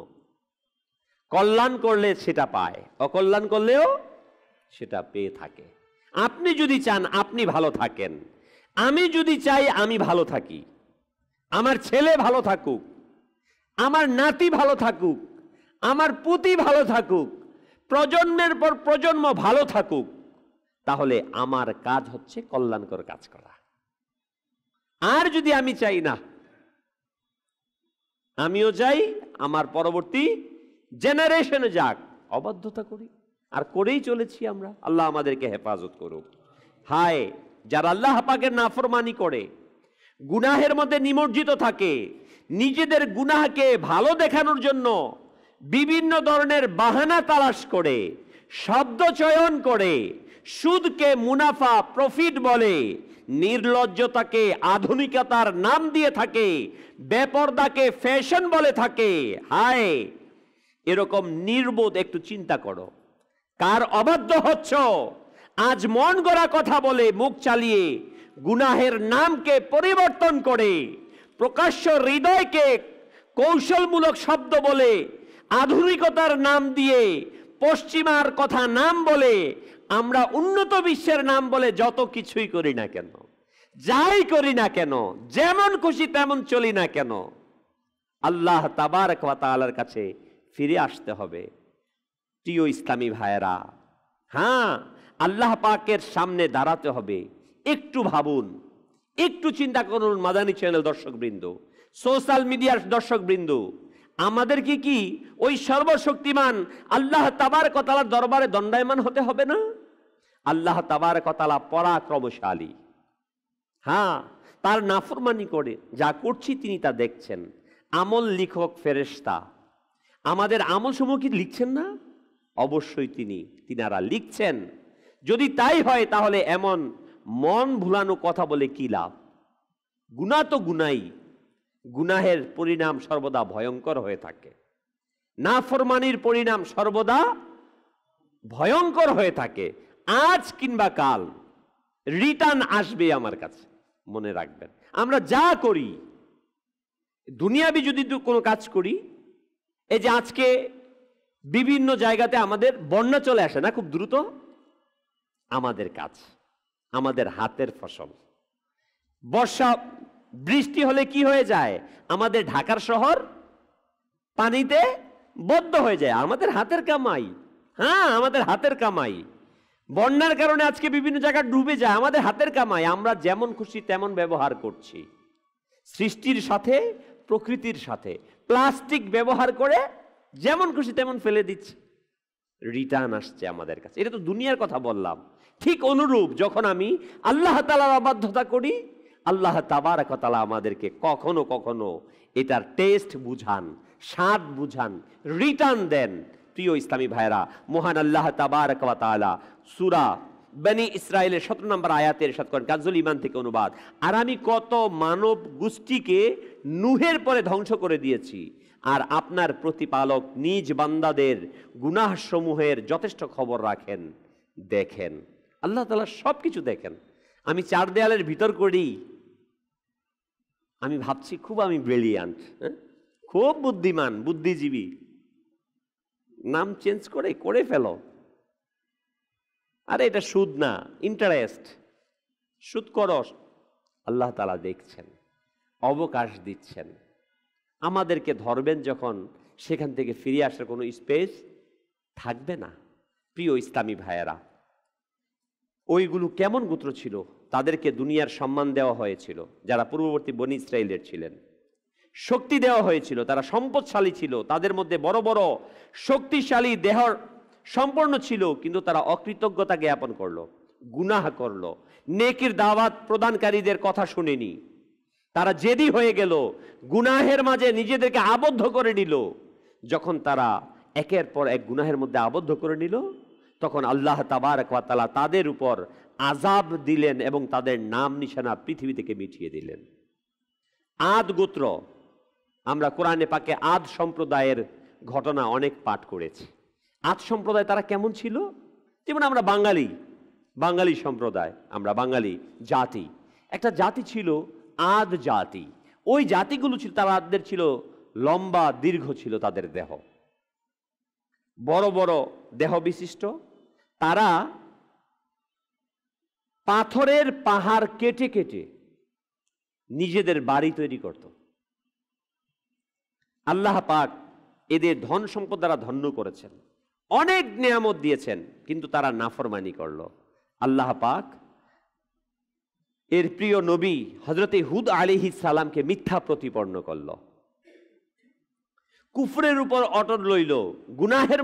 কল্যাণ করলে সেটা পায়, অকল্যাণ করলেও সেটা পেয়ে থাকে। আপনি যদি চান আপনি ভালো থাকেন, আমি যদি চাই আমি ভালো থাকি, আমার ছেলে ভালো থাকুক, আমার নাতি ভালো থাকুক, আমার পুতি ভালো থাকুক, প্রজন্মের পর প্রজন্ম ভালো থাকুক, তাহলে আমার কাজ হচ্ছে কল্যাণকর কাজ করা। আর যদি আমি চাই না, আমিও যাই, আমার পরবর্তী জেনারেশনে যাক, অবাধ্যতা করি আর করেই চলেছি আমরা। আল্লাহ আমাদেরকে হেফাজত করুক। হায়, যারা আল্লাহ পাকের নাফরমানি করে, গুনাহের মধ্যে নিমজ্জিত থাকে, নিজেদের গুনাহকে ভালো দেখানোর জন্য বিভিন্ন ধরনের বাহানা তালাশ করে, শব্দ চয়ন করে, সুদকে মুনাফা প্রফিট বলে, নির্লজ্জতাকে আধুনিকতার নাম দিয়ে থাকে, বেপরদাকে ফ্যাশন বলে থাকে। হায়, এরকম নির্বোধ একটু চিন্তা করো, কার অবাধ্য হচ্ছ? আজ মন গড়া কথা বলে, মুখ চালিয়ে, গুনাহের নামকে পরিবর্তন করে, প্রকাশ্য হৃদয়কে কৌশলমূলক শব্দ বলে, আধুনিকতার নাম দিয়ে, পশ্চিমার কথা নাম বলে, আমরা উন্নত বিশ্বের নাম বলে যত কিছুই করি না কেন, যাই করি না কেন, যেমন খুশি তেমন চলি না কেন, আল্লাহ তাবারক ওয়া তাআলার কাছে ফিরে আসতে হবে। প্রিয় ইসলামী ভাইয়েরা, হ্যাঁ, আল্লাহ পাকের সামনে দাঁড়াতে হবে। একটু ভাবুন, একটু চিন্তা করুন। মাদানী চ্যানেল দর্শকবৃন্দ, সোশ্যাল মিডিয়ার দর্শকবৃন্দ, আমাদের কি ওই সর্বশক্তিমান আল্লাহ তাবারক ওয়া তাআলার দরবারে দণ্ডায়মান হতে হবে না? আল্লাহ তাবারক ওয়া তাআলা পরাক্রমশালী। হ্যাঁ, তার নাফরমানি করে যা করছি তিনি তা দেখছেন। আমল লিখক ফেরেশতা আমাদের আমল সমূহ কি লিখছেন না? অবশ্যই তিনারা লিখছেন। যদি তাই হয় তাহলে এমন মন ভুলানো কথা বলে কি লাভ? গুনাহ তো গুনাই, গুনাহের পরিণাম সর্বদা ভয়ঙ্কর হয়ে থাকে, নাফরমানির পরিণাম সর্বদা ভয়ঙ্কর হয়ে থাকে। আজ কিংবা কাল রিটার্ন আসবে আমার কাছে, মনে রাখবেন। আমরা যা করি, দুনিয়াবি যদি কোনো কাজ করি, এই যে আজকে বিভিন্ন জায়গাতে আমাদের বন্যা চলে আসে না খুব দ্রুত, আমাদের কাজ, আমাদের হাতের ফসল। বর্ষা বৃষ্টি হলে কি হয়ে যায়? আমাদের ঢাকার শহর পানিতে বদ্ধ হয়ে যায়, আমাদের হাতের কামাই। হ্যাঁ, আমাদের হাতের কামাই। বন্যার কারণে আজকে বিভিন্ন জায়গা ডুবে যায়, আমাদের হাতের কামাই। আমরা যেমন খুশি তেমন ব্যবহার করছি, সৃষ্টির সাথে, প্রকৃতির সাথে। প্লাস্টিক ব্যবহার করে যেমন খুশি তেমন ফেলে দিচ্ছে, রিটার্ন আসছে আমাদের কাছে। এটা তো দুনিয়ার কথা বললাম। ঠিক অনুরূপ যখন আমি আল্লাহ তাআলার অবাধ্যতা করি, আল্লাহ তাবারক ওয়া তাআলা আমাদেরকে কখনো কখনো এটার টেস্ট বুঝান, স্বাদ বুঝান, রিটার্ন দেন। প্রিয় ইসলামী ভাইরা, মহান আল্লাহ তাবারক ওয়া তাআলা সূরা বনি ইসরাইলের 17 নম্বর আয়াতের ইরশাদ করেন, কাজুল ঈমান থেকে অনুবাদ, আর আমি কত মানব গোষ্ঠীকে নূহের পরে ধ্বংস করে দিয়েছি, আর আপনার প্রতিপালক নিজ বান্দাদের গুনাহ সমূহের যথেষ্ট খবর রাখেন, দেখেন। আল্লাহ তাআলা সবকিছু দেখেন। আমি চার দেয়ালের ভিতর করি, আমি ভাবছি খুব আমি ব্রিলিয়ান্ট, খুব বুদ্ধিমান, বুদ্ধিজীবী, নাম চেঞ্জ করে ফেলো। আরে এটা সুদ না, ইন্টারেস্ট, সুদ করো। আল্লাহ তাআলা দেখছেন, অবকাশ দিচ্ছেন। আমাদেরকে ধরবেন যখন, সেখান থেকে ফিরে আসার কোনো স্পেস থাকবে না। প্রিয় ইসলামী ভাইয়েরা, ওইগুলো কেমন গোত্র ছিল? তাদেরকে দুনিয়ার সম্মান দেওয়া হয়েছিল, যারা পূর্ববর্তী বনি ইসরাইলের ছিলেন। শক্তি দেওয়া হয়েছিল, তারা সম্পদশালী ছিল, তাদের মধ্যে বড় বড় শক্তিশালী দেহ সম্পন্ন ছিল, কিন্তু তারা অকৃতজ্ঞতা জ্ঞাপন করলো, গুনাহ করলো, নেকির দাওয়াত প্রদানকারীদের কথা শুনেনি। তারা জেদি হয়ে গেল, গুনাহের মাঝে নিজেদেরকে আবদ্ধ করে নিল। যখন তারা একের পর এক গুনাহের মধ্যে আবদ্ধ করে নিল, তখন আল্লাহ তাবারক ওয়া তাআলা তাদের উপর আযাব দিলেন এবং তাদের নাম নিশানা পৃথিবী থেকে মিটিয়ে দিলেন। আদ গোত্র, আমরা কোরআনে পাকে আদ সম্প্রদায়ের ঘটনা অনেক পাঠ করেছি। আদ সম্প্রদায় তারা কেমন ছিল? যেমন আমরা বাঙালি সম্প্রদায়, আমরা বাঙালি জাতি, একটা জাতি ছিল আদ জাতি। ওই জাতিগুলো ছিল, তাদের ছিল লম্বা দীর্ঘ ছিল তাদের দেহ, বড় বড় দেহ বিশিষ্ট। তারা পাথরের পাহাড় কেটে কেটে নিজেদের বাড়ি তৈরি করত। আল্লাহ পাক এদের ধন সম্পদ দ্বারা ধন্য করেছেন, অনেক নিয়ামত দিয়েছেন, কিন্তু তারা নাফরমানি করল। আল্লাহ পাক এর প্রিয় নবী হযরতে হুদ আলাইহিস সালামকে মিথ্যা প্রতিপন্ন করল। কুফরের উপর অটল রইল, গুনাহের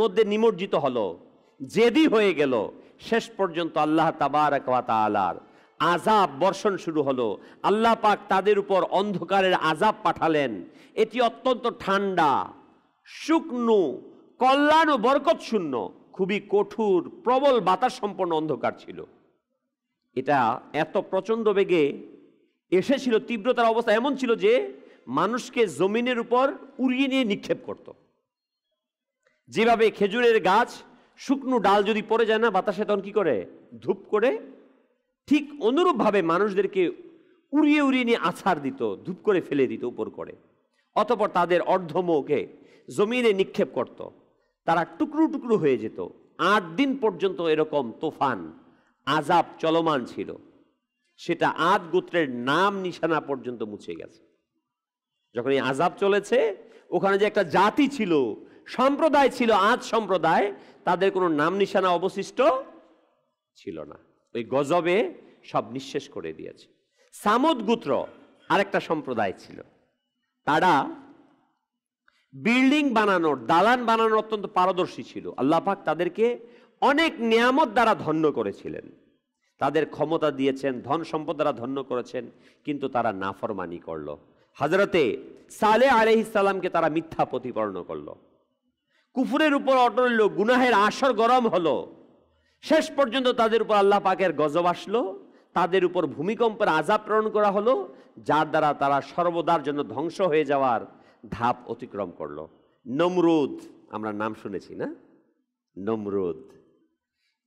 মধ্যে নিমজ্জিত হলো, জেদি হয়ে গেল, শেষ পর্যন্ত আল্লাহ তাবারক ওয়া তাআলার আযাব বর্ষণ শুরু হলো। আল্লাহ পাক তাদের উপর অন্ধকারের আযাব পাঠালেন। এটি অত্যন্ত ঠান্ডা, শুকনো, কল্যাণ ও বরকত শূন্য, খুবই কঠোর, প্রবল বাতাস সম্পন্ন অন্ধকার ছিল। এটা এত প্রচণ্ড বেগে এসেছিল, তীব্রতার অবস্থা এমন ছিল যে মানুষকে জমিনের উপর উড়িয়ে নিয়ে নিক্ষেপ করত। যেভাবে খেজুরের গাছ শুকনো ডাল যদি পড়ে যায় না বাতাসে, তখন কি করে? ধূপ করে। ঠিক অনুরূপভাবে মানুষদেরকে উড়িয়ে উড়িয়ে নিয়ে আছাড় দিত, ধূপ করে ফেলে দিত উপর করে। অতঃপর তাদের অর্ধমুখে জমিনে নিক্ষেপ করত, তারা টুকরো টুকরো হয়ে যেত। 8 দিন পর্যন্ত এরকম তুফান আযাব চলমান ছিল। সেটা আদ গোত্রের নাম নিশানা পর্যন্ত মুছে গেছে। যখন এই আযাব চলেছে, ওখানে যে একটা জাতি ছিল, সম্প্রদায় ছিল, আদ সম্প্রদায়, তাদের কোনো নাম নিশানা অবশিষ্ট ছিল না। ওই গজবে সব নিঃশেষ করে দিয়েছে। সামুদ গোত্র আরেকটা সম্প্রদায় ছিল, তারা বিল্ডিং বানানোর, দালান বানানোর অত্যন্ত পারদর্শী ছিল। আল্লাহ পাক তাদেরকে অনেক নিয়ামত দ্বারা ধন্য করেছিলেন, তাদের ক্ষমতা দিয়েছেন, ধন সম্পদ দ্বারা ধন্য করেছেন, কিন্তু তারা নাফরমানি করলো। হযরতে সালেহ আলাইহিস সালামকে তারা মিথ্যা প্রতিপন্ন করলো, কুফরের উপর অটল রইল, গুনাহের আসর গরম হলো। শেষ পর্যন্ত তাদের উপর আল্লাহ পাকের গজব আসলো, তাদের উপর ভূমিকম্পের আযাব প্রেরণ করা হলো, যার দ্বারা তারা সর্বদার জন্য ধ্বংস হয়ে যাওয়ার ধাপ অতিক্রম করলো। নমরুদ, আমরা নাম শুনেছি না? নমরুদ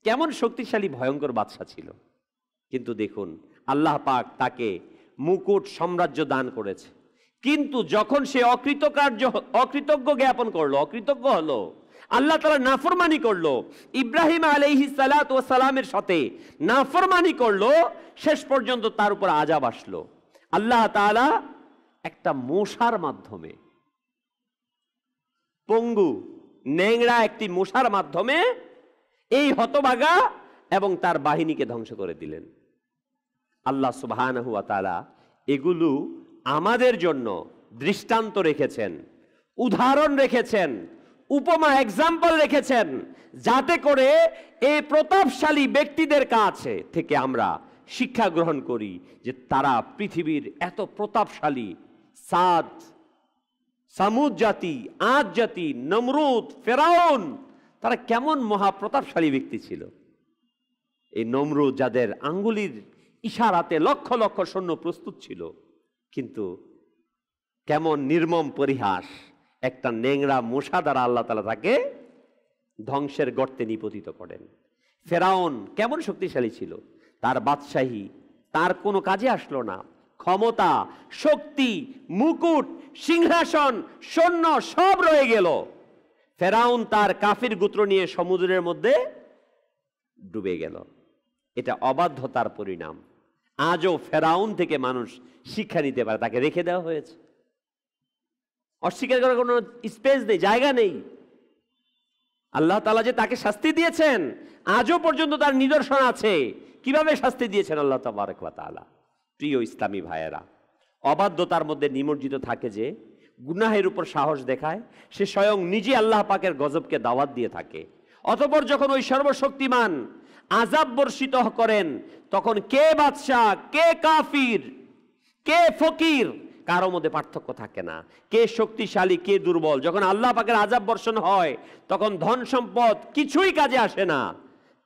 কেমন শক্তিশালী ভয়ঙ্কর বাদশা ছিল, কিন্তু দেখুন আল্লাহ পাক তাকে মুকুট সাম্রাজ্য দান করেছে। কিন্তু যখন সে অকৃতজ্ঞ জ্ঞাপন করলো, অকৃতজ্ঞ হলো, আল্লাহ তাআলা নাফরমানি করলো, ইব্রাহিম আলাইহিস সালাতু ওয়াস সালামের সাথে নাফরমানি করলো, শেষ পর্যন্ত তার উপর আযাব আসলো। আল্লাহ তাআলা একটা মশার মাধ্যমে, পঙ্গু ন্যাংরা একটি মশার মাধ্যমে এই হতভাগা এবং তার বাহিনীকে ধ্বংস করে দিলেন। আল্লাহ সুবহানাহু ওয়া তাআলা এগুলো আমাদের জন্য দৃষ্টান্ত রেখেছেন, উদাহরণ রেখেছেন, উপমা, এক্সাম্পল রেখেছেন, যাতে করে এই প্রতাপশালী ব্যক্তিদের কাছে থেকে আমরা শিক্ষা গ্রহণ করি যে তারা পৃথিবীর এত প্রতাপশালী সাদ, সামুদ জাতি, আদ জাতি, নমরুদ, ফেরাউন, তারা কেমন মহাপ্রতাপশালী ব্যক্তি ছিল। এই নমরুদ, যাদের আঙ্গুলির ইশারাতে লক্ষ লক্ষ সৈন্য প্রস্তুত ছিল, কিন্তু কেমন নির্মম পরিহাস, একটা ন্যাংরা মশা দ্বারা আল্লাহ তাআলা তাকে ধ্বংসের গর্তে নিপতিত করেন। ফেরাউন কেমন শক্তিশালী ছিল, তার বাদশাহী তার কোনো কাজে আসলো না। ক্ষমতা, শক্তি, মুকুট, সিংহাসন, সৈন্য সব রয়ে গেল। ফেরাউন তার কাফির গোত্র নিয়ে সমুদ্রের মধ্যে ডুবে গেল। এটা অবাধ্যতার পরিণাম। আজও ফেরাউন থেকে মানুষ শিক্ষা নিতে পারে, তাকে রেখে দেওয়া হয়েছে, অস্বীকার করার কোনো স্পেস নেই, জায়গা নেই। আল্লাহ তাআলা যে তাকে শাস্তি দিয়েছেন, আজও পর্যন্ত তার নিদর্শন আছে। কিভাবে শাস্তি দিয়েছেন আল্লাহ তাবারক ওয়া তাআলা? প্রিয় ইসলামী ভাইয়েরা, অবাধ্যতার মধ্যে নিমজ্জিত থাকে, যে গুনাহের উপর সাহস দেখায়, সে স্বয়ং নিজে আল্লাহ পাকের গজবকে দাওয়াত দিয়ে থাকে। অতঃপর যখন ওই সর্বশক্তিমান আযাব বর্ষিত করেন, তখন কে বাদশাহ, কে কাফির, কে ফকির, কারো মধ্যে পার্থক্য থাকে না। কে শক্তিশালী, কে দুর্বল। যখন আল্লাহ পাকের আযাব বর্ষণ হয়, তখন ধন সম্পদ কিছুই কাজে আসে না,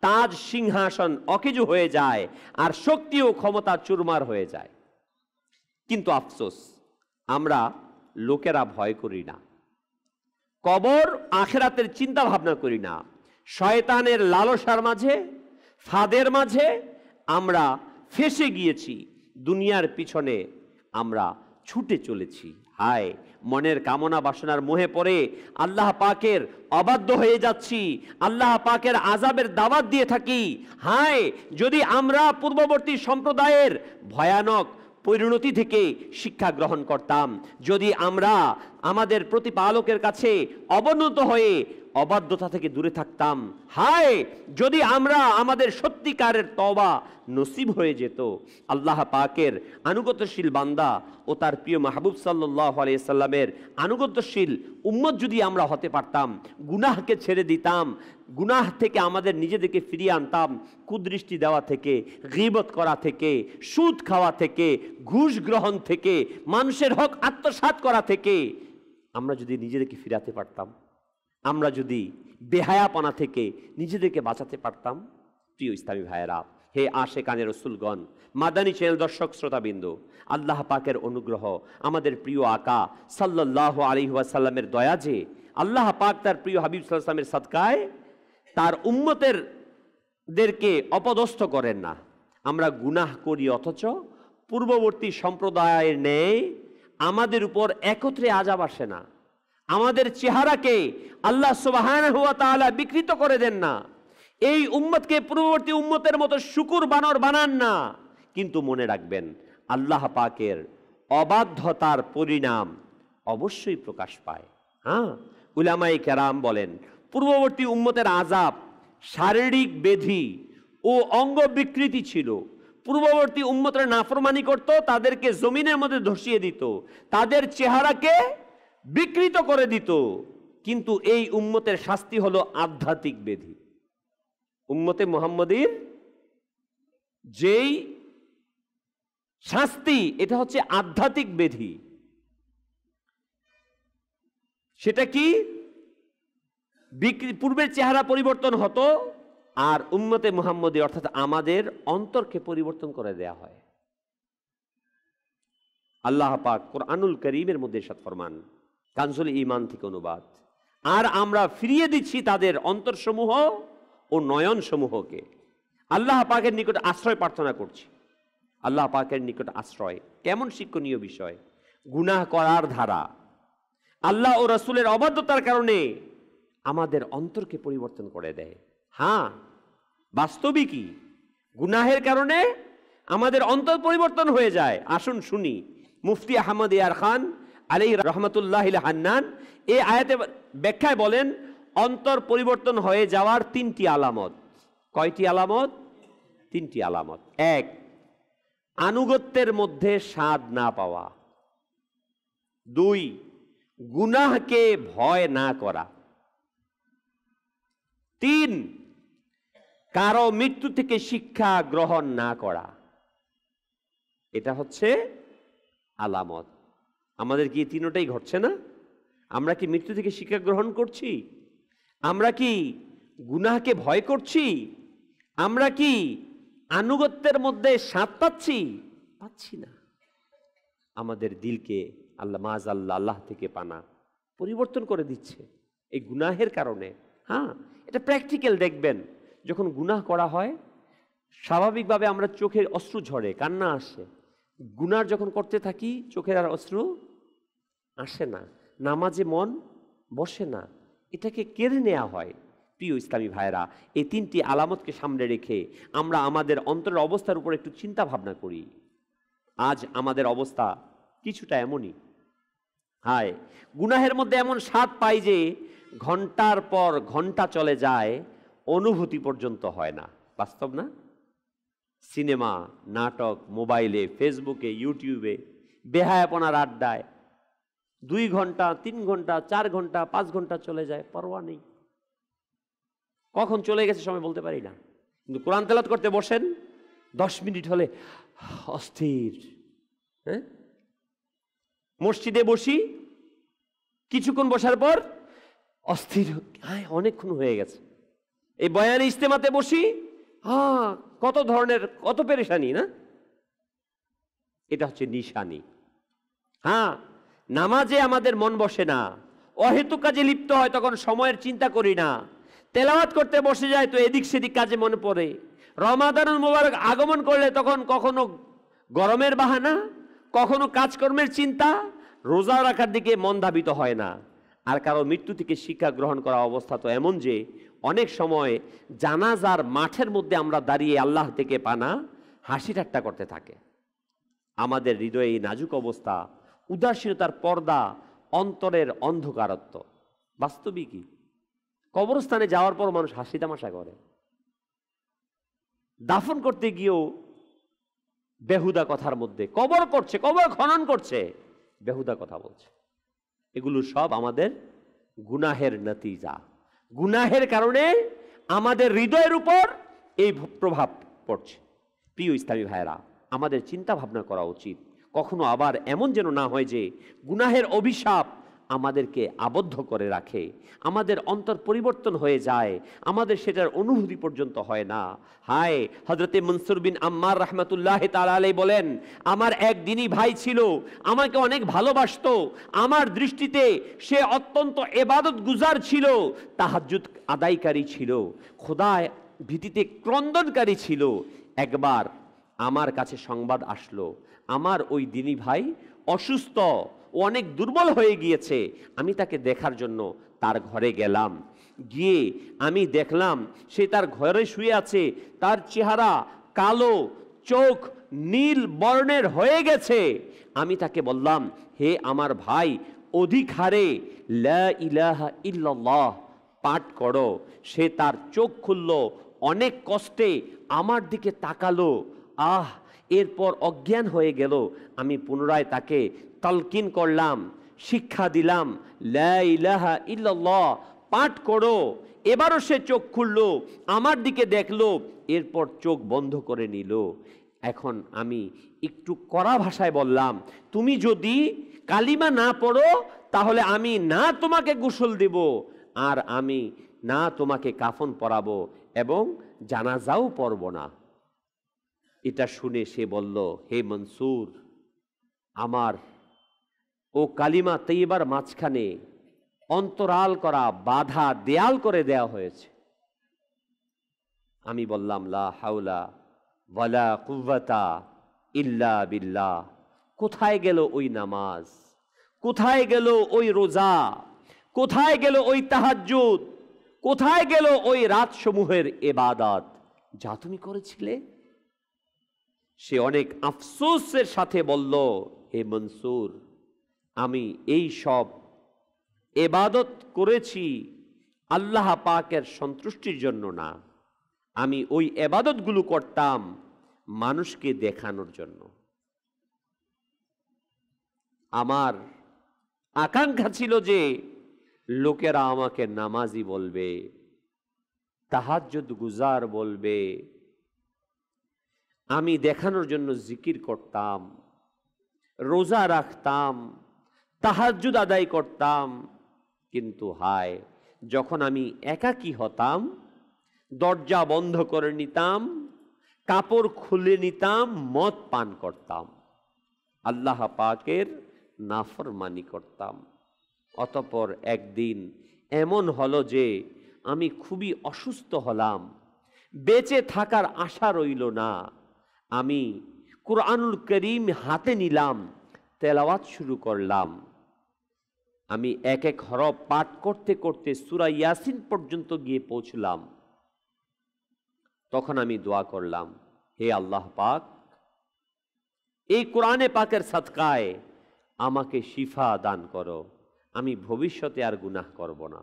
তাজ সিংহাসন অকেজু হয়ে যায়, আর শক্তি ও ক্ষমতা চুরমার হয়ে যায়। কিন্তু আফসোস, আমরা লোকেরা ভয় করি না, কবর আখিরাতের চিন্তা ভাবনা করি না। শয়তানের লালসার মাঝে, ফাঁদের মাঝে আমরা ফেঁসে গিয়েছি, দুনিয়ার পিছনে আমরা ছুটে চলেছি। হায়, মনের কামনা বাসনার মোহে পড়ে আল্লাহ পাকের অবাধ্য হয়ে যাচ্ছি, আল্লাহ পাকের আযাবের দাওয়াত দিয়ে থাকি। হায়, যদি আমরা পূর্ববর্তী সম্প্রদায়ের ভয়ানক পরিণতি থেকে শিক্ষা গ্রহণ করতাম, যদি আমরা আমাদের প্রতিপালকের কাছে অবনত হয়ে অবাধ্যতা থেকে দূরে থাকতাম। হায় যদি আমরা আমাদের সত্যিকারের তওবা নসিব হয়ে যেত, আল্লাহ পাকের আনুগত্যশীল বান্দা ও তার প্রিয় মাহবুব সাল্লাল্লাহু আলাইহি সাল্লামের আনুগত্যশীল উম্মত যদি আমরা হতে পারতাম, গুনাহকে ছেড়ে দিতাম, গুনাহ থেকে আমাদের নিজেদেরকে ফিরিয়ে আনতাম, কুদৃষ্টি দেওয়া থেকে, গীবত করা থেকে, সুদ খাওয়া থেকে, ঘুষ গ্রহণ থেকে, মানুষের হক আত্মসাৎ করা থেকে আমরা যদি নিজেদেরকে ফিরাতে পারতাম, আমরা যদি বেহায়াপনা থেকে নিজেদেরকে বাঁচাতে পারতাম। প্রিয় ইসলামী ভাইয়েরা, হে আশেকানে রসুলগণ, মাদানী চ্যানেল দর্শক শ্রোতাবৃন্দ, আল্লাহ পাকের অনুগ্রহ, আমাদের প্রিয় আকা সাল্লাল্লাহু আলাইহি ওয়াসাল্লামের দয়া যে আল্লাহ পাক তার প্রিয় হাবিব সাল্লাল্লাহু আলাইহি ওয়াসাল্লামের সাদকায় তার উম্মতেরদেরকে অপদস্থ করেন না। আমরা গুনাহ করি অথচ পূর্ববর্তী সম্প্রদায়ের ন্যায় আমাদের উপর একত্রে আযাব আসে না, আমাদের চেহারাকে আল্লাহ সুবহানাহু ওয়া তাআলা বিকৃত করে দেন না, এই উম্মতকে পূর্ববর্তী উম্মতের মতো শুকুর বানর বানান না। কিন্তু মনে রাখবেন, আল্লাহ পাকের অবাধ্যতার পরিণাম অবশ্যই প্রকাশ পায়। হ্যাঁ, উলামায়ে কেরাম বলেন পূর্ববর্তী উম্মতের আযাব শারীরিক ব্যাধি ও অঙ্গ বিকৃতি ছিল। পূর্ববর্তী উম্মতরা নাফরমানি করত, তাদেরকে জমিনের মধ্যে ধসিয়ে দিত, তাদের চেহারাকে বিকৃত করে দিত। কিন্তু এই উম্মতের শাস্তি হলো আধ্যাত্মিক ব্যাধি। উম্মতে মুহাম্মদীর যেই শাস্তি, এটা হচ্ছে আধ্যাত্মিক ব্যাধি। সেটা কি? পূর্বের চেহারা পরিবর্তন হতো, আর উম্মতে মুহাম্মদী অর্থাৎ আমাদের অন্তরকে পরিবর্তন করে দেয়া হয়। আল্লাহ পাক কোরআনুল কারীমের মধ্যে ইরশাদ ফরমান, কানজুল ঈমান থেকে অনুবাদ, আর আমরা ফিরিয়ে দিচ্ছি তাদের অন্তরসমূহ ও নয়ন সমূহকে। আল্লাহ পাকের নিকট আশ্রয় প্রার্থনা করছি। আল্লাহ পাকের নিকট আশ্রয় কেমন শিক্ষণীয় বিষয়! গুনাহ করার ধারা, আল্লাহ ও রাসূলের অবাধ্যতার কারণে আমাদের অন্তরকে পরিবর্তন করে দেয়। হ্যাঁ, বাস্তবিকই গুনাহের কারণে আমাদের অন্তর পরিবর্তন হয়ে যায়। আসুন শুনি মুফতি আহমদ ইয়ার খান আলাইহি রহমাতুল্লাহিল হান্নান এই আয়াতে ব্যাখ্যায় বলেন, অন্তর পরিবর্তন হয়ে যাওয়ার তিনটি আলামত। কয়টি আলামত? তিনটি আলামত। এক, আনুগত্যের মধ্যে স্বাদ না পাওয়া। দুই, গুনাহকে ভয় না করা। তিন, কারো মৃত্যু থেকে শিক্ষা গ্রহণ না করা। এটা হচ্ছে আলামত। আমাদের কি তিনটাই ঘটছে না? আমরা কি মৃত্যু থেকে শিক্ষা গ্রহণ করছি? আমরা কি গুনাহকে ভয় করছি? আমরা কি আনুগত্যের মধ্যে স্বাদ পাচ্ছি? পাচ্ছি না। আমাদের দিলকে আল্লাহ মাযাল্লাহ আল্লাহ থেকে পানা পরিবর্তন করে দিচ্ছে এই গুনাহের কারণে। হ্যাঁ, এটা প্র্যাকটিক্যাল দেখবেন। যখন গুনাহ করা হয় স্বাভাবিকভাবে আমরা চোখের অশ্রু ঝরে, কান্না আসে। গুনাহ যখন করতে থাকি চোখের আর অশ্রু আসে না, নামাজে মন বসে না, এটাকে কেড়ে নেওয়া হয়। প্রিয় ইসলামী ভাইয়েরা, এই তিনটি আলামতকে সামনে রেখে আমরা আমাদের অন্তরের অবস্থার উপর একটু চিন্তা ভাবনা করি। আজ আমাদের অবস্থা কিছুটা এমনই। হায়, গুনাহের মধ্যে এমন স্বাদ পাই যে ঘন্টার পর ঘন্টা চলে যায়, অনুভূতি পর্যন্ত হয় না। বাস্তব না? সিনেমা, নাটক, মোবাইলে, ফেসবুকে, ইউটিউবে, বেহায়াপনার আড্ডায় 2 ঘন্টা, 3 ঘন্টা, 4 ঘন্টা, 5 ঘন্টা চলে যায়, পরোয়া নেই। কখন চলে গেছে সময় বলতে পারি না। কিন্তু কোরআন তেলাওয়াত করতে বসেন, 10 মিনিট হলে অস্থির। হ্যাঁ, মসজিদে বসি, কিছুক্ষণ বসার পর অস্থির, অনেকক্ষণ হয়ে গেছে। এই বয়ানে ইজতেমাতে বসি, কত ধরনের, কত পেরেশানি না? এটা হচ্ছে নিশানি। হ্যাঁ, নামাজে আমাদের মন বসে না, অহেতুক কাজে লিপ্ত হয়, তখন সময়ের চিন্তা করি না। তেলাওয়াত করতে বসে যায় তো এদিক সেদিক কাজে মনে পড়ে। রমাদানুল মুবারক আগমন করলে তখন কখনো গরমের বাহানা, কখনো কাজকর্মের চিন্তা, রোজা রাখার দিকে মন ধাবিত হয় না। আর কারো মৃত্যু থেকে শিক্ষা গ্রহণ করা অবস্থা তো এমন যে অনেক সময় জানাজার মাঠের মধ্যে আমরা দাঁড়িয়ে আল্লাহ থেকে পানা হাসি ঠাট্টা করতে থাকে। আমাদের হৃদয়ে এই নাজুক অবস্থা, উদাসীনতার পর্দা, অন্তরের অন্ধকারত্ব বাস্তবিকই। কবরস্থানে যাওয়ার পর মানুষ হাসি তামাশা করে, দাফন করতে গিয়েও বেহুদা কথার মধ্যে, কবর করছে, কবর খনন করছে, বেহুদা কথা বলছে। এগুলো সব আমাদের গুনাহের নতিজা। গুনাহের কারণে আমাদের হৃদয়ের উপর এই প্রভাব পড়ছে। প্রিয় ইসলামী ভাইয়েরা, আমাদের চিন্তা ভাবনা করা উচিত, কখনো আবার এমন যেন না হয় যে গুনাহের অভিশাপ আমাদেরকে আবদ্ধ করে রাখে, আমাদের অন্তর পরিবর্তন হয়ে যায়, আমাদের সেটার অনুভূতি পর্যন্ত হয় না। হায়, হযরতে মনসুর বিন আম্মার রাহমাতুল্লাহ তাআলা আলাইহি বলেন, আমার এক দিনী ভাই ছিল, আমাকে অনেক ভালোবাসতো, আমার দৃষ্টিতে সে অত্যন্ত ইবাদত গুজার ছিল, তাহাজ্জুদ আদায়কারী ছিল, খোদায় ভীতিতে ক্রন্দনকারী ছিল। একবার আমার কাছে সংবাদ আসলো, আমার ওই দিনী ভাই অসুস্থ, ও অনেক দুর্বল হয়ে গিয়েছে। আমি তাকে দেখার জন্য তার ঘরে গেলাম, গিয়ে আমি দেখলাম সে তার ঘরে শুয়ে আছে, তার চেহারা কালো, চোখ নীল বর্ণের হয়ে গেছে। আমি তাকে বললাম, হে আমার ভাই, অধিক হারে লা ইলাহা ইল্লাল্লাহ পাঠ করো। সে তার চোখ খুলল, অনেক কষ্টে আমার দিকে তাকালো, এরপর অজ্ঞান হয়ে গেল। আমি পুনরায় তাকে তালকিন করলাম, শিক্ষা দিলাম, লা ইলাহা ইল্লাল্লাহ পাঠ করো। এবারও সে চোখ খুলল, আমার দিকে দেখলো, এরপর চোখ বন্ধ করে নিল। এখন আমি একটু কড়া ভাষায় বললাম, তুমি যদি কালিমা না পড়ো তাহলে আমি না তোমাকে গোসল দেব, আর আমি না তোমাকে কাফন পরাবো, এবং জানাজাও পড়ব না। এটা শুনে সে বলল, হে মনসুর, আমার ও কালিমা তৈবার মাঝখানে অন্তরাল করা বাধা দেয়াল করে দেয়া হয়েছে। আমি বললাম, লা হাওলা ওয়ালা কুওয়াতা ইল্লা বিল্লাহ। কোথায় গেল ওই নামাজ? কোথায় গেল ওই রোজা? কোথায় গেল ওই তাহাজ্জুদ? কোথায় গেল ওই রাতসমূহের ইবাদত যা তুমি করেছিলে? সে অনেক আফসোসের সাথে বলল, হে মনসুর, আমি এই সব ইবাদত করেছি আল্লাহ পাকের সন্তুষ্টির জন্য না, আমি ওই ইবাদতগুলো করতাম মানুষকে দেখানোর জন্য। আমার আকাঙ্ক্ষা ছিল যে লোকেরা আমাকে নামাজি বলবে, তাহাজ্জুদ গুজার বলবে। আমি দেখানোর জন্য জিকির করতাম, রোজা রাখতাম, তাহাজ্জুদ আদায় করতাম। কিন্তু হায়, যখন আমি একাকী হতাম, দরজা বন্ধ করে নিতাম, কাপড় খুলে নিতাম, মদ পান করতাম, আল্লাহ পাকের নাফরমানি করতাম। অতঃপর একদিন এমন হলো যে আমি খুবই অসুস্থ হলাম, বেঁচে থাকার আশা রইল না। আমি কুরআনুল করিম হাতে নিলাম, তেলাওয়াত শুরু করলাম। আমি এক এক হরফ পাঠ করতে করতে সূরা ইয়াসিন পর্যন্ত গিয়ে পৌঁছলাম। তখন আমি দোয়া করলাম, হে আল্লাহ পাক, এই কোরআনে পাকের সাদকায় আমাকে শিফা দান করো, আমি ভবিষ্যতে আর গুনাহ করব না।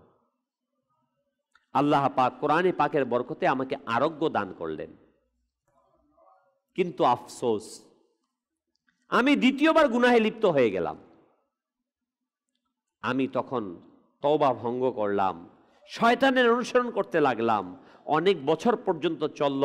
আল্লাহ পাক কোরআনে পাকের বরকতে আমাকে আরোগ্য দান করলেন। কিন্তু আফসোস, আমি দ্বিতীয়বার গুনাহে লিপ্ত হয়ে গেলাম। আমি তখন তওবা ভঙ্গ করলাম, শয়তানের অনুসরণ করতে লাগলাম। অনেক বছর পর্যন্ত চলল।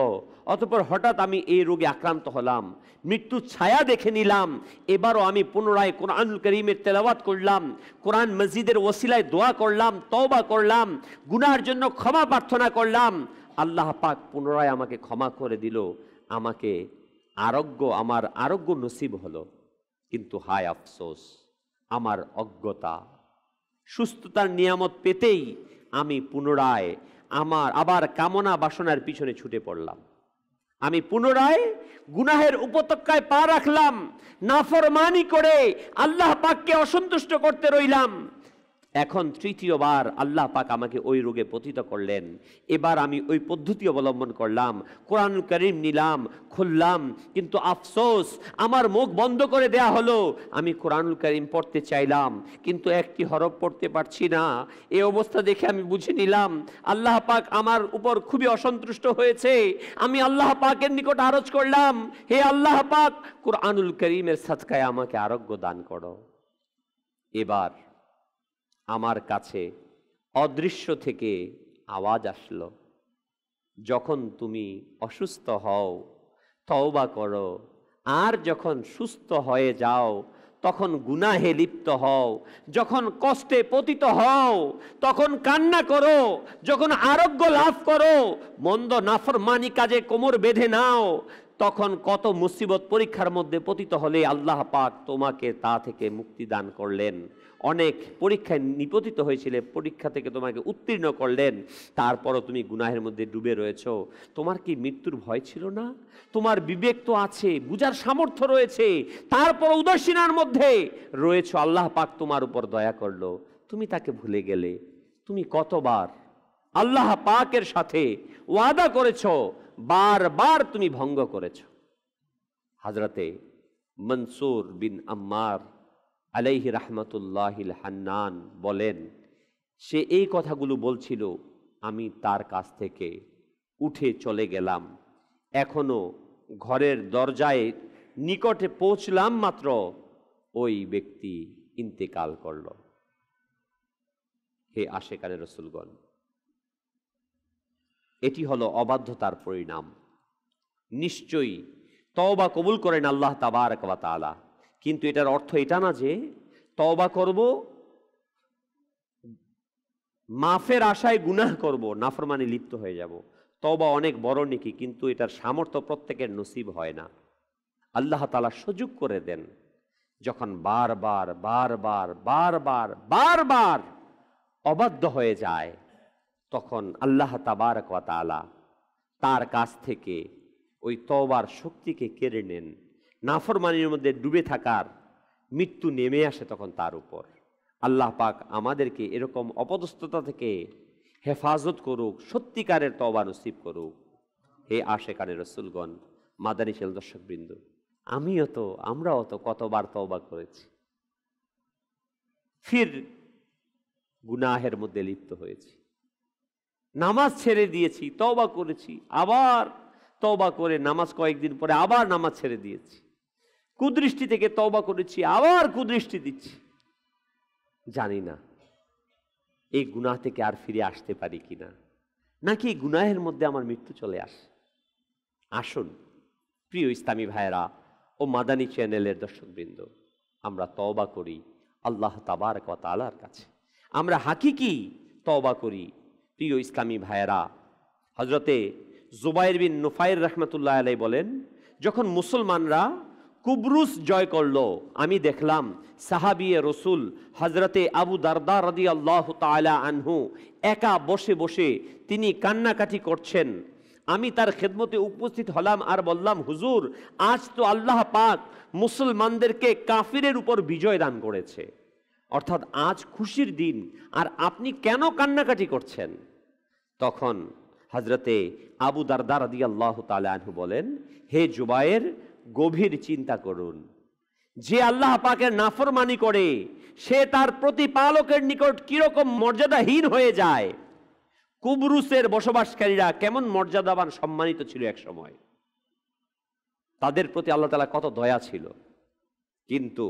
অতঃপর হঠাৎ আমি এই রোগে আক্রান্ত হলাম, মৃত্যুর ছায়া দেখে নিলাম। এবারও আমি পুনরায় কোরআনুল কারীমের তেলাওয়াত করলাম, কোরআন মসজিদের ওসিলায় দোয়া করলাম, তওবা করলাম, গুনাহের জন্য ক্ষমা প্রার্থনা করলাম। আল্লাহ পাক পুনরায় আমাকে ক্ষমা করে দিল, আমাকে আমার আরোগ্য নসিব হলো। কিন্তু হায় আফসোস, আমার অজ্ঞতা। সুস্থতার নিয়ামত পেতেই আমি পুনরায় আবার কামনা বাসনার পিছনে ছুটে পড়লাম। আমি পুনরায় গুনাহের উপত্যকায় পা রাখলাম, নাফরমানি করে আল্লাহ পাককে অসন্তুষ্ট করতে রইলাম। এখন তৃতীয়বার আল্লাহ পাক আমাকে ওই রোগে পতিত করলেন। এবার আমি ওই পদ্ধতি অবলম্বন করলাম, কোরআনুল কারীম নিলাম, খুললাম, কিন্তু আফসোস আমার মুখ বন্ধ করে দেয়া হলো। আমি কোরআনুল কারীম পড়তে চাইলাম, কিন্তু একটি হরফ পড়তে পারছি না। এই অবস্থা দেখে আমি বুঝে নিলাম আল্লাহ পাক আমার উপর খুবই অসন্তুষ্ট হয়েছে। আমি আল্লাহ পাকের নিকট আরজ করলাম, হে আল্লাহ পাক, কোরআনুল কারীমের সাদকায় আমাকে আরোগ্য দান করো। এবার আমার কাছে অদৃশ্য থেকে আওয়াজ আসলো, যখন তুমি অসুস্থ হও তওবা করো, আর যখন সুস্থ হয়ে যাও তখন গুনাহে লিপ্ত হও, যখন কষ্টে পতিত হও তখন কান্না করো, যখন আরোগ্য লাভ করো মন্দ নাফরমানি কাজে কোমর বেঁধে নাও, তখন কত মুসিবত পরীক্ষার মধ্যে পতিত হলে আল্লাহ পাক তোমাকে তা থেকে মুক্তি দান করলেন। অনেক পরীক্ষায় নিপতিত হয়েছিলে, পরীক্ষা থেকে তোমাকে উত্তীর্ণ করলেন, তারপরও তুমি গুনাহের মধ্যে ডুবে রয়েছো। তোমার কি মৃত্যুর ভয় ছিল না? তোমার বিবেক তো আছে, বুঝার সামর্থ্য রয়েছে, তারপর উদাসীনার মধ্যে রয়েছো। আল্লাহ পাক তোমার উপর দয়া করলো, তুমি তাকে ভুলে গেলে। তুমি কতবার আল্লাহ পাকের সাথে ওয়াদা করেছো, বারবার তুমি ভঙ্গ করেছ। হযরতে মনসুর বিন আম্মার আলাইহি রাহমাতুল্লাহিল হান্নান বলেন, সে এই কথাগুলো বলছিল, আমি তার কাছ থেকে উঠে চলে গেলাম, এখনো ঘরের দরজায় নিকটে পৌঁছলাম মাত্র ওই ব্যক্তি ইন্তেকাল করল। হে আশেকানে রাসূলগণ, এটি হলো অবাধ্যতার পরিণাম। নিশ্চয়ই তওবা কবুল করেন আল্লাহ তাবারক ওয়া তাআলা, কিন্তু এটার অর্থ এটা না যে তওবা করব, মাফের আশায় গুনাহ করব, নাফরমানি লিপ্ত হয়ে যাব। তওবা অনেক বড় নেকি, কিন্তু এটার সামর্থ্য প্রত্যেকের নসিব হয় না। আল্লাহ তাআলা সুযোগ করে দেন, যখন বারবার বারবার বারবার বারবার অবাধ্য হয়ে যায়, তখন আল্লাহ তাবারক ওয়া তাআলা তার কাছ থেকে ওই তওবার শক্তিকে কেড়ে নেন। নাফরমানির মধ্যে ডুবে থাকার মৃত্যু নেমে আসে তখন তার উপর। আল্লাহ পাক আমাদেরকে এরকম অপদস্থতা থেকে হেফাজত করুক, সত্যিকারের তওবা নসিব করুক। হে আশেকানে রাসূলগণ, মাদানী শেল দর্শকবৃন্দ, আমরাও তো কতবার তওবা করেছি, ফির গুনাহের মধ্যে লিপ্ত হয়েছি, নামাজ ছেড়ে দিয়েছি, তওবা করেছি, আবার তওবা করে নামাজ কয়েকদিন পরে আবার নামাজ ছেড়ে দিয়েছি, কুদৃষ্টি থেকে তওবা করেছি, আবার কুদৃষ্টি দিচ্ছি। জানি না এই গুনাহ থেকে আর ফিরে আসতে পারি কিনা, নাকি এই গুনাহের মধ্যে আমার মৃত্যু চলে আসে। আসুন প্রিয় ইসলামী ভাইয়েরা ও মাদানী চ্যানেলের দর্শকবৃন্দ, আমরা তওবা করি আল্লাহ তাবারক ওয়া তাআলার কাছে, আমরা হাকিকি তওবা করি। প্রিয় ইসলামী ভাইয়েরা, হযরতে জুবাইর বিন নুফাইর রাহমাতুল্লাহ আলাইহি বলেন, যখন মুসলমানরা কুবরুস জয় করলো, আমি দেখলাম সাহাবিয়ে রসুল হযরতে আবু দারদা রাদিয়াল্লাহু তাআলা আনহু একা বসে বসে তিনি কান্নাকাটি করছেন। আমি তার খেদমতে উপস্থিত হলাম আর বললাম, হুজুর, আজ তো আল্লাহ পাক মুসলমানদেরকে কাফিরের উপর বিজয় দান করেছে, অর্থাৎ আজ খুশির দিন, আর আপনি কেন কান্নাকাটি করছেন? তখন হযরতে আবু দারদা রাদিয়াল্লাহু তাআলা আনহু বলেন, হে জুবায়ের, গভীর চিন্তা করুন, যে আল্লাহ পাকের নাফরমানি করে সে তার প্রতিপালকের নিকট কিরকম মর্যাদাহীন হয়ে যায়। কুবরুসের বসবাসকারীরা কেমন মর্যাদাবান সম্মানিত ছিল এক সময়, তাদের প্রতি আল্লাহ তাআলা কত দয়া ছিল, কিন্তু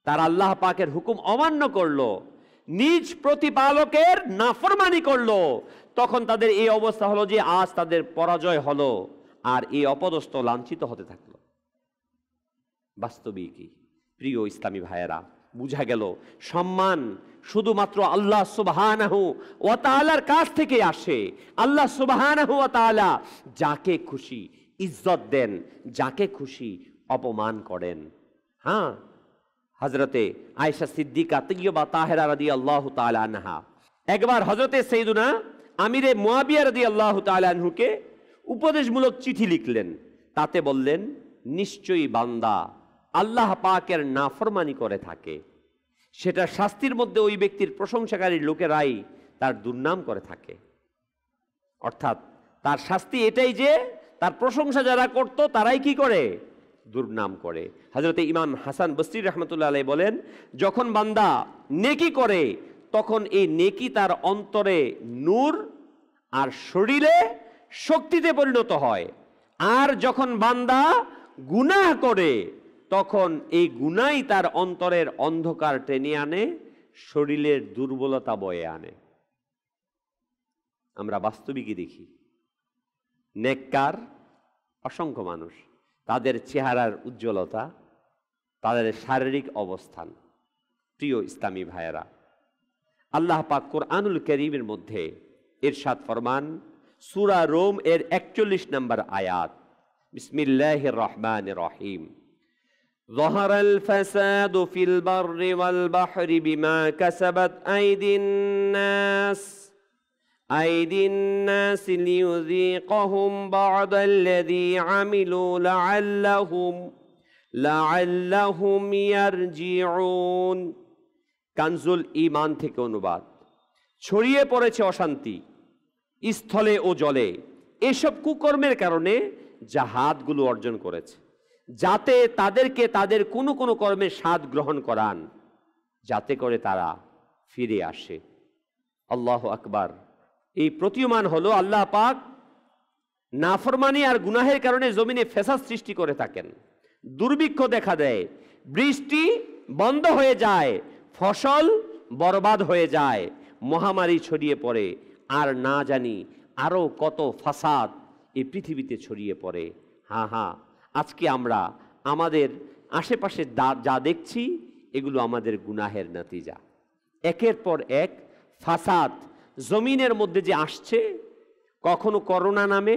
তারা আল্লাহ পাকের হুকুম অমান্য করলো, নিজ প্রতিপালকের নাফরমানি করলো, তখন তাদের এই অবস্থা হলো যে আজ তাদের পরাজয় হলো, আর এই অপদস্থ লাঞ্ছিত হতে থাকলো। বাস্তবিকই প্রিয় ইসলামী ভাইয়েরা, বুঝা গেল সম্মান শুধুমাত্র আল্লাহ সুবহানাহু ওয়া তাআলার কাছ থেকে আসে। আল্লাহ সুবহানাহু ওয়া তাআলা যাকে খুশি ইজ্জত দেন, যাকে খুশি অপমান করেন। হ্যাঁ, হযরতে আয়েশা সিদ্দিকা তয়্যিবা তাহেরা রাদিয়াল্লাহু তাআলা আনহা একবার হযরতে সাইয়্যিদুনা আমিরে মুয়াবিয়া রাদিয়াল্লাহু তাআলা আনহুকে উপদেশমূলক চিঠি লিখলেন। তাতে বললেন, নিশ্চয়ই বান্দা আল্লাহ পাকের নাফরমানি করে থাকে, সেটা শাস্তির মধ্যে ওই ব্যক্তির প্রশংসাকারী লোকেরাই তার দুর্নাম করে থাকে। অর্থাৎ তার শাস্তি এটাই যে তার প্রশংসা যারা করত তারাই কি করে, দুর্নাম করে। হযরত ইমাম হাসান বসরি রহমতুল্লাহ আলাইহি বলেন, যখন বান্দা নেকি করে তখন এই নেকি তার অন্তরে নূর আর শরীরে শক্তিতে পরিণত হয়, আর যখন বান্দা গুনাহ করে তখন এই গুনাই তার অন্তরের অন্ধকার টেনে আনে, শরীরের দুর্বলতা বয়ে আনে। আমরা বাস্তবিকই দেখি নেককার অসংখ্য মানুষ, তাদের চেহারার উজ্জ্বলতা, তাদের শারীরিক অবস্থান। প্রিয় ইসলামী ভাইয়েরা, আল্লাহ পাক কোরআনুল কারীমের মধ্যে ইরশাদ ফরমান, সূরা রোম এর 41 নম্বর আয়াত, বিসমিল্লাহির রহমানির রহিম, ظهر الفساد في البر والبحر بما كسبت أيدي الناس ليذيقهم بعض الذي عملوا لعلهم يرجعون। কানজুল ঈমান থেকে অনুবাদ। ছড়িয়ে পড়েছে অশান্তি স্থলে ও জলে এসব কুকর্মের কারণে যা হাতগুলো অর্জন করেছে, যাতে তাদেরকে তাদের কোনো কোনো কর্মের স্বাদ গ্রহণ করান, যাতে করে তারা ফিরে আসে। আল্লাহু আকবার। এই প্রতীয়মান হলো আল্লাহ পাক নাফরমানি আর গুনাহের কারণে জমিনে ফেসাদ সৃষ্টি করে থাকেন। দুর্ভিক্ষ দেখা দেয়, বৃষ্টি বন্ধ হয়ে যায়, ফসল বরবাদ হয়ে যায়, মহামারী ছড়িয়ে পড়ে, আর না জানি আরও কত ফাসাদ এই পৃথিবীতে ছড়িয়ে পড়ে। হ্যাঁ, আজকে আমরা আমাদের আশেপাশে যা দেখছি এগুলো আমাদের গুনাহের নতিজা। একের পর এক ফাসাদ জমিনের মধ্যে যে আসছে, কখনো করোনা নামে,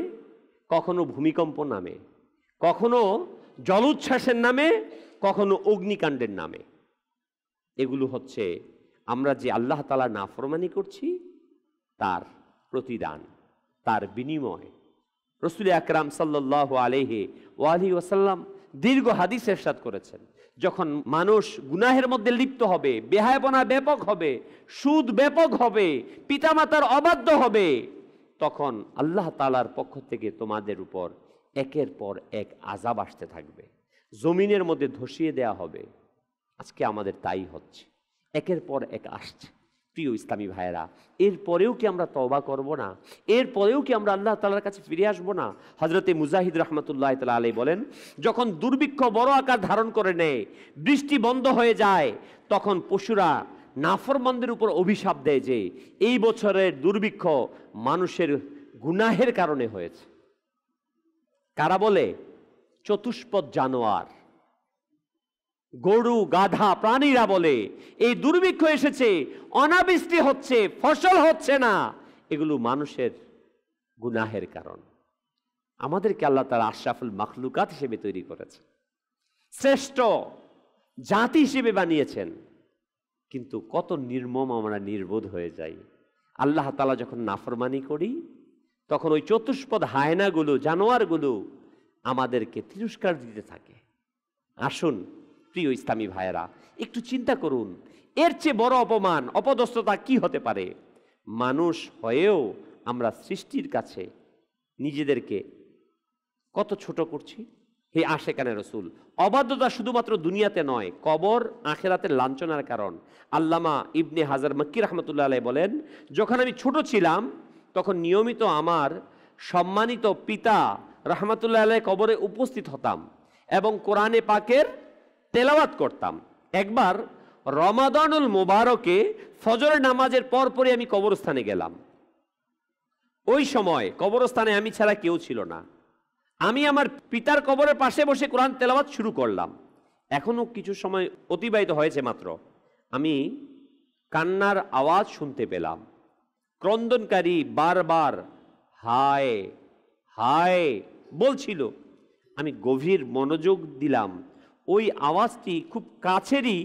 কখনো ভূমিকম্প নামে, কখনো জলোচ্ছ্বাসের নামে, কখনো অগ্নিকাণ্ডের নামে। এগুলো হচ্ছে আমরা যে আল্লাহ তাআলার নাফরমানি করছি তার প্রতিদান, তার বিনিময়। রাসূল আকরাম সাল্লাল্লাহু আলাইহি ওয়াসাল্লাম দীর্ঘ হাদিস ইরশাদ করেছেন, যখন মানুষ গুনাহের মধ্যে লিপ্ত হবে, বেহায়াপনা ব্যাপক হবে, সুদ ব্যাপক হবে, পিতামাতার অবাধ্য হবে, তখন আল্লাহ তাআলার পক্ষ থেকে তোমাদের উপর একের পর এক আযাব আসতে থাকবে, জমিনের মধ্যে ধসিয়ে দেয়া হবে। আজকে আমাদের তাই হচ্ছে, একের পর এক আসছে। প্রিয় ইসলামী ভাইয়েরা, এরপরেও কি আমরা তওবা করব না? এরপরেও কি আমরা আল্লাহ তাআলার কাছে ফিরে আসব না? হযরতে মুজাহিদ রাহমাতুল্লাহি তাআলা আলাইহি বলেন, যখন দুর্ভিক্ষ বড় আকার ধারণ করে নেয়, বৃষ্টি বন্ধ হয়ে যায়, তখন পশুরা নাফরমানদের উপর অভিশাপ দেয় যে এই বছরের দুর্ভিক্ষ মানুষের গুনাহের কারণে হয়েছে। কারা বলে? চতুষ্পদ জানোয়ার, গরু, গাধা, প্রাণীরা বলে এই দুর্ভিক্ষ এসেছে, অনাবৃষ্টি হচ্ছে, ফসল হচ্ছে না, এগুলো মানুষের গুনাহের কারণ। আমাদেরকে আল্লাহ তাআলা আশরাফুল মাখলুকাত হিসেবে তৈরি করেছেন, শ্রেষ্ঠ জাতি হিসেবে বানিয়েছেন, কিন্তু কত নির্মম আমরা নির্বোধ হয়ে যাই। আল্লাহ তাআলা যখন নাফরমানি করি তখন ওই চতুষ্পদ হায়নাগুলো, জানোয়ারগুলো আমাদেরকে তিরস্কার দিতে থাকে। আসুন প্রিয় ইসলামী ভাইয়েরা, একটু চিন্তা করুন, এর চেয়ে বড় অপমান, অপদস্থতা কি হতে পারে? মানুষ হয়েও আমরা সৃষ্টির কাছে নিজেদেরকে কত ছোট করছি। হে আশেকানে রসুল, অবাধ্যতা শুধুমাত্র দুনিয়াতে নয়, কবর আখেরাতের লাঞ্ছনার কারণ। আল্লামা ইবনে হাজার মক্কি রহমতুল্লাহ আলাইহি বলেন, যখন আমি ছোট ছিলাম তখন নিয়মিত আমার সম্মানিত পিতা রহমতুল্লাহ আলাইহি কবরে উপস্থিত হতাম এবং কোরআনে পাকের তেলাওয়াত করতাম। একবার রমাদানুল মুবারকে ফজরের নামাজের পরপরই আমি কবরস্থানে গেলাম। ওই সময় কবরস্থানে আমি ছাড়া কেউ ছিল না। আমি আমার পিতার কবরের পাশে বসে কোরআন তেলাওয়াত শুরু করলাম। এখনো কিছু সময় অতিবাহিত হয়েছে মাত্র, আমি কান্নার আওয়াজ শুনতে পেলাম। ক্রন্দনকারী বারবার হায় হায় বলছিল। আমি গভীর মনোযোগ দিলাম। ওই আওয়াজটি খুব কাছেরই